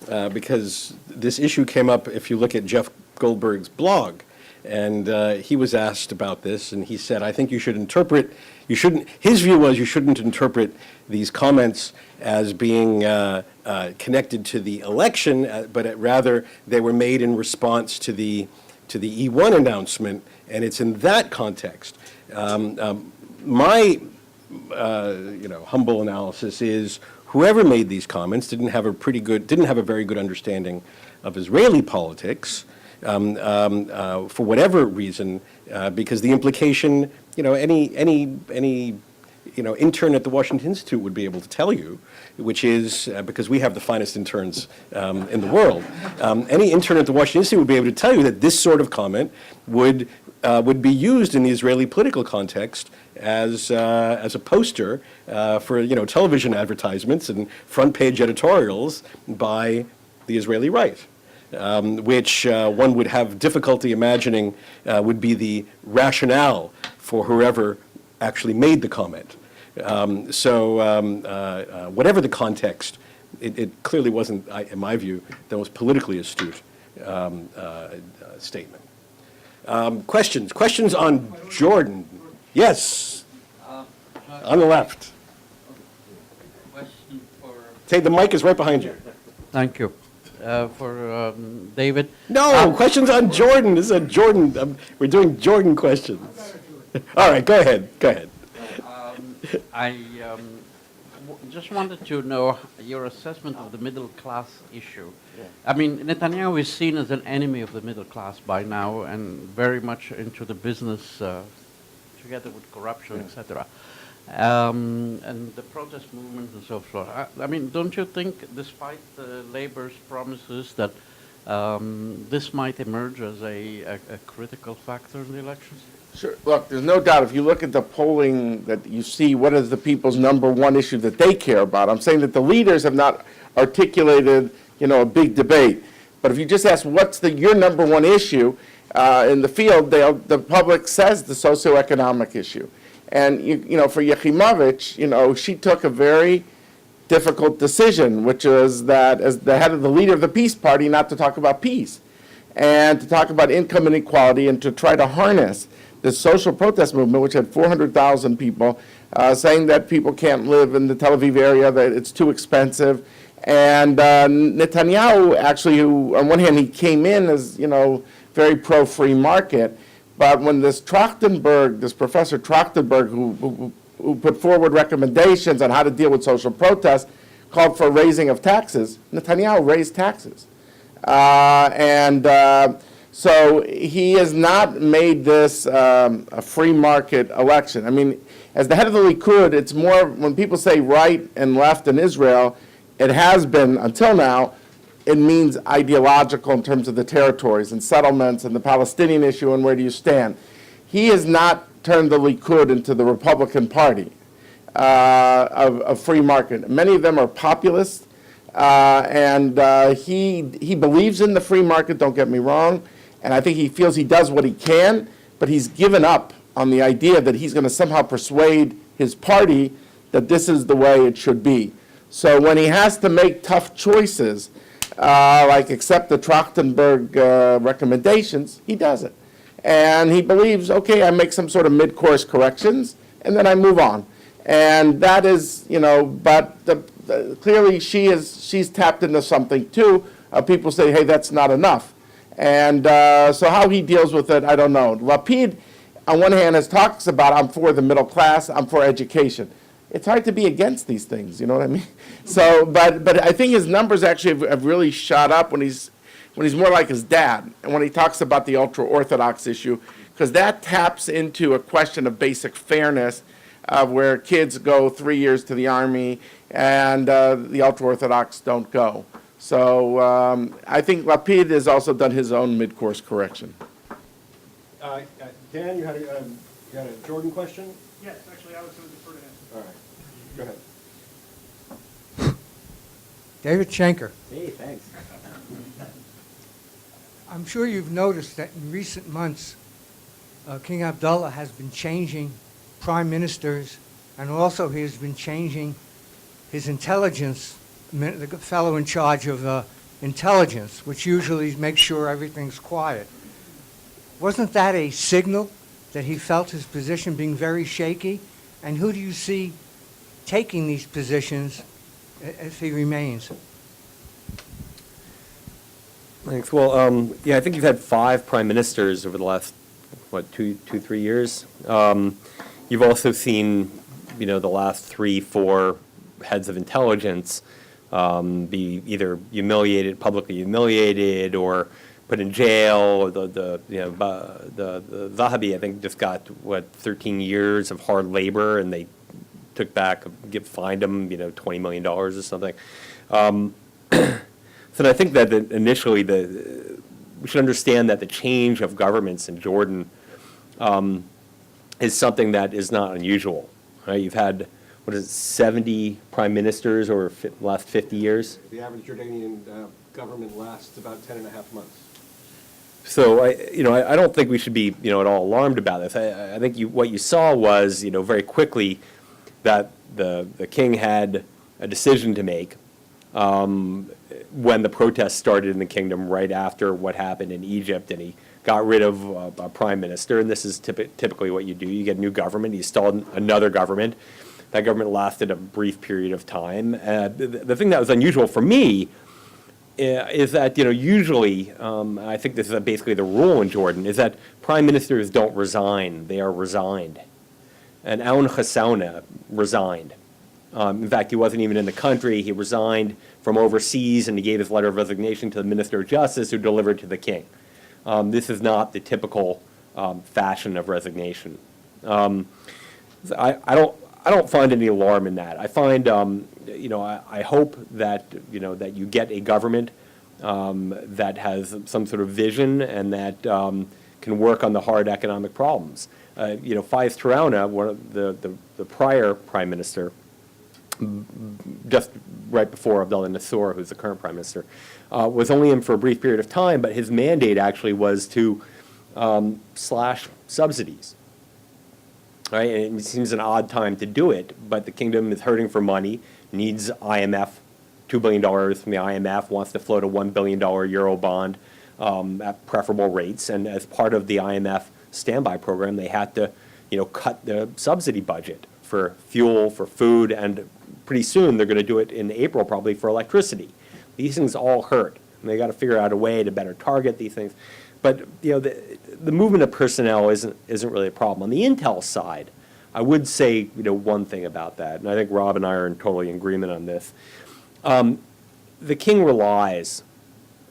because this issue came up if you look at Jeff Goldberg's blog. And he was asked about this, and he said, I think his view was you shouldn't interpret these comments as being connected to the election, but rather they were made in response to the E1 announcement, and it's in that context. My humble analysis is whoever made these comments didn't have a very good understanding of Israeli politics. For whatever reason, because the implication, any intern at the Washington Institute would be able to tell you, which is, because we have the finest interns in the world, any intern at the Washington Institute would be able to tell you that this sort of comment would be used in the Israeli political context as a poster for television advertisements and front page editorials by the Israeli right. Which one would have difficulty imagining would be the rationale for whoever actually made the comment. Whatever the context, it clearly wasn't, in my view, the most politically astute statement. Questions on Jordan? Yes, on the left. Question for... Say, the mic is right behind you. Thank you. For David. No, questions on Jordan. This is a Jordan. We're doing Jordan questions. All right, go ahead. I just wanted to know your assessment of the middle class issue. I mean, Netanyahu is seen as an enemy of the middle class by now and very much into the business together with corruption, etc. And the protest movement and so forth. I mean, don't you think, despite the Labor's promises, that this might emerge as a critical factor in the elections? Sure. Look, there's no doubt, if you look at the polling that you see, what is the people's number one issue that they care about? I'm saying that the leaders have not articulated, a big debate. But if you just ask, what's your number one issue in the field, the public says the socioeconomic issue. And, for Yechimowicz, she took a very difficult decision, which was that as the head of the leader of the Peace Party, not to talk about peace and to talk about income inequality and to try to harness the social protest movement, which had 400,000 people, saying that people can't live in the Tel Aviv area, that it's too expensive. And Netanyahu, actually, who on one hand he came in as, very pro-free market, but when this Professor Trachtenberg, who put forward recommendations on how to deal with social protests, called for a raising of taxes, Netanyahu raised taxes. So he has not made this a free market election. I mean, as the head of the Likud, it's more, when people say right and left in Israel, it has been, until now, it means ideological in terms of the territories and settlements and the Palestinian issue and where do you stand. He has not turned the Likud into the Republican Party of free market. Many of them are populist, and he believes in the free market, don't get me wrong, and I think he feels he does what he can, but he's given up on the idea that he's going to somehow persuade his party that this is the way it should be. So when he has to make tough choices, like accept the Trachtenberg recommendations, he doesn't. And he believes, okay, I make some sort of mid-course corrections, and then I move on. And that is, but clearly she's tapped into something too. People say, hey, that's not enough. And so how he deals with it, I don't know. Lapid, on one hand, talks about, I'm for the middle class, I'm for education. It's hard to be against these things, you know what I mean? So, but I think his numbers actually have really shot up when he's more like his dad, and when he talks about the ultra-Orthodox issue, because that taps into a question of basic fairness, where kids go 3 years to the army and the ultra-Orthodox don't go. So I think Lapid has also done his own mid-course correction. Dan, you had a Jordan question? Yes, actually, I was going to defer to him. All right, go ahead. David Schenker. Hey, thanks. I'm sure you've noticed that in recent months, King Abdullah has been changing prime ministers, and also he has been changing his intelligence, the fellow in charge of intelligence, which usually makes sure everything's quiet. Wasn't that a signal that he felt his position being very shaky? And who do you see taking these positions if he remains? Thanks. Well, yeah, I think you've had 5 prime ministers over the last, 2-3 years. You've also seen, the last 3-4 heads of intelligence be either publicly humiliated, or put in jail. The Zahabi, I think, just got 13 years of hard labor, and they fined him, $20 million or something. So I think that initially we should understand that the change of governments in Jordan is something that is not unusual. Right? You've had, 70 prime ministers over the last 50 years? The average Jordanian government lasts about 10 and a half months. So I don't think we should be at all alarmed about this. I think what you saw was very quickly that the king had a decision to make when the protests started in the kingdom right after what happened in Egypt, and he got rid of a prime minister. And this is typically what you do. You get a new government, you install another government. That government lasted a brief period of time. The thing that was unusual for me is that, usually, I think this is basically the rule in Jordan, is that prime ministers don't resign, they are resigned. And Aoun Hassouna resigned. In fact, he wasn't even in the country. He resigned from overseas, and he gave his letter of resignation to the Minister of Justice, who delivered to the king. This is not the typical fashion of resignation. I don't find any alarm in that. I find, I hope that, that you get a government that has some sort of vision and that can work on the hard economic problems. Faiz Tarauna, one of the prior prime minister, just right before Abdullah Nasser, who's the current prime minister, was only in for a brief period of time, but his mandate actually was to slash subsidies. Right? And it seems an odd time to do it, but the kingdom is hurting for money, needs IMF, $2 billion from the IMF, wants to float a $1 billion euro bond at preferable rates, and as part of the IMF standby program, they had to, cut the subsidy budget for fuel, for food, and pretty soon they're going to do it in April probably for electricity. These things all hurt, and they got to figure out a way to better target these things. But the movement of personnel isn't really a problem. On the intel side, I would say one thing about that, and I think Rob and I are totally in agreement on this. The king relies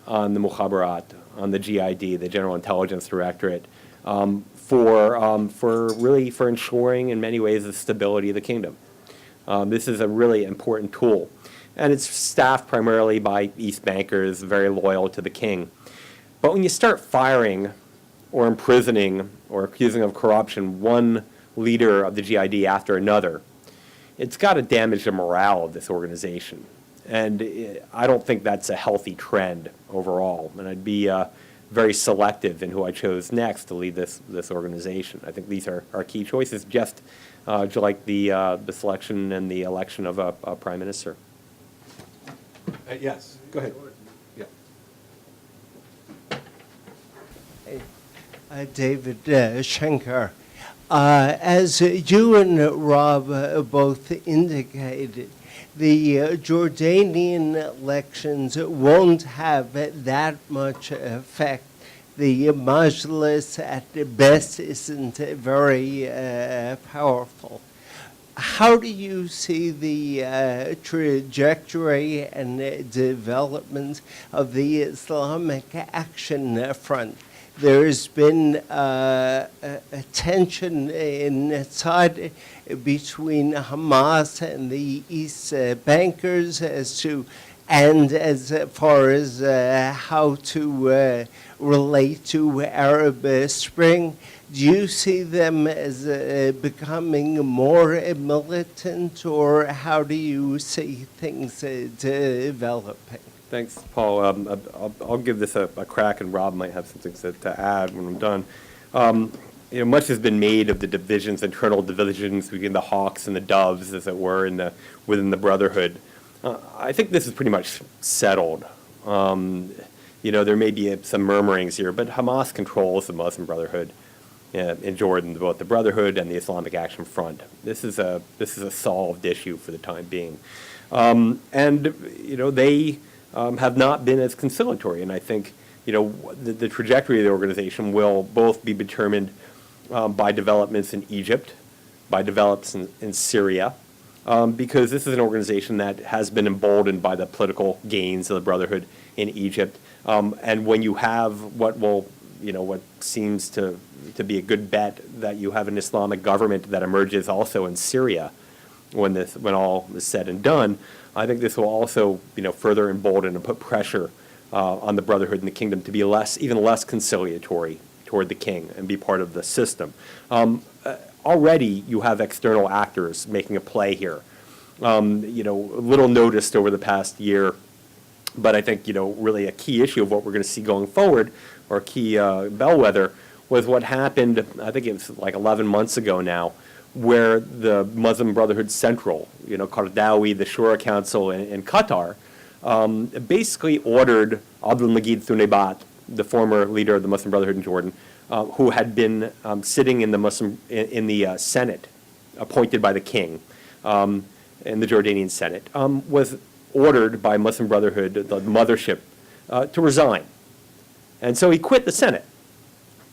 on the Mukhabarat, on the GID, the General Intelligence Directorate, for ensuring in many ways the stability of the kingdom. This is a really important tool, and it's staffed primarily by East bankers, very loyal to the king. But when you start firing or imprisoning or accusing of corruption one leader of the GID after another, it's got to damage the morale of this organization. And I don't think that's a healthy trend overall. And I'd be very selective in who I chose next to lead this organization. I think these are our key choices, just like the selection and the election of a prime minister. Yes, go ahead. David Schenker. As you and Rob both indicated, the Jordanian elections won't have that much effect. The Majlis at the best isn't very powerful. How do you see the trajectory and development of the Islamic Action Front? There's been a tension inside between Hamas and the East Bankers as far as how to relate to Arab Spring. Do you see them as becoming more militant, or how do you see things developing? Thanks, Paul. I'll give this a crack, and Rob might have something to add when I'm done. Much has been made of the divisions, internal divisions between the hawks and the doves, as it were, within the Brotherhood. I think this is pretty much settled. There may be some murmurings here, but Hamas controls the Muslim Brotherhood in Jordan, both the Brotherhood and the Islamic Action Front. This is a solved issue for the time being, they have not been as conciliatory. And I think the trajectory of the organization will both be determined by developments in Egypt, by developments in Syria, because this is an organization that has been emboldened by the political gains of the Brotherhood in Egypt. And when you have what seems to be a good bet that you have an Islamic government that emerges also in Syria, when all is said and done, I think this will also further embolden and put pressure on the Brotherhood and the kingdom to be even less conciliatory toward the king and be part of the system. Already you have external actors making a play here. Little noticed over the past year, but I think really a key issue of what we're going to see going forward, or a key bellwether, was what happened, I think it was like 11 months ago now, where the Muslim Brotherhood Central, Qaradawi, the Shura Council in Qatar, basically ordered Abdul Majid Thunaibat, the former leader of the Muslim Brotherhood in Jordan, who had been sitting in the Senate, appointed by the king, in the Jordanian Senate, was ordered by Muslim Brotherhood, the mothership, to resign. And so he quit the Senate,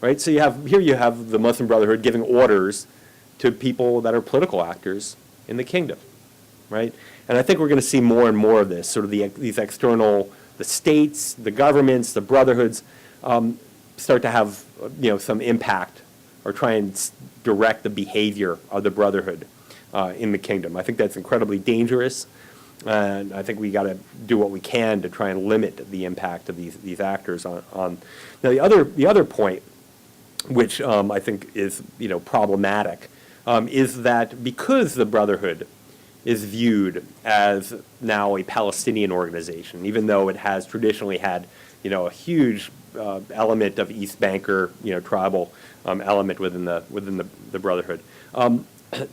right? So you have the Muslim Brotherhood giving orders to people that are political actors in the kingdom, right? And I think we're going to see more and more of this, sort of these external, the states, the governments, the brotherhoods, start to have some impact or try and direct the behavior of the Brotherhood in the kingdom. I think that's incredibly dangerous, and I think we got to do what we can to try and limit the impact of these actors on. Now the other point, which I think is problematic, is that because the Brotherhood is viewed as now a Palestinian organization, even though it has traditionally had a huge element of East Banker, tribal element within the Brotherhood.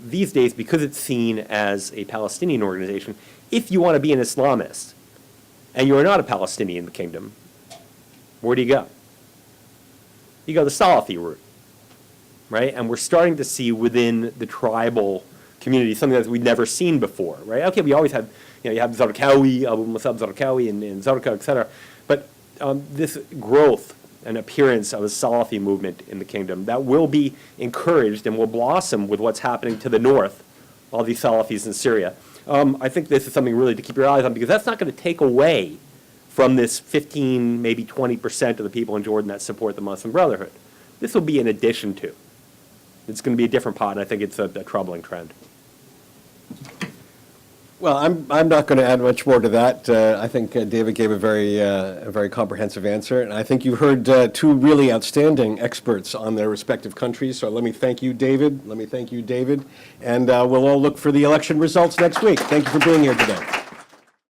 These days, because it's seen as a Palestinian organization, if you want to be an Islamist and you are not a Palestinian in the kingdom, where do you go? You go the Salafi route, right? And we're starting to see within the tribal community something that we've never seen before, right? Okay, we always have, you have Zarqawi, Abu Musab Zarqawi, and Zarqa, et cetera. But this growth and appearance of a Salafi movement in the kingdom that will be encouraged and will blossom with what's happening to the north, all these Salafis in Syria. I think this is something really to keep your eyes on, because that's not going to take away from this 15, maybe 20% of the people in Jordan that support the Muslim Brotherhood. This will be in addition to. It's going to be a different pot, and I think it's a troubling trend. Well, I'm not going to add much more to that. I think David gave a very comprehensive answer, and I think you heard two really outstanding experts on their respective countries. So let me thank you, David. And we'll all look for the election results next week. Thank you for being here today.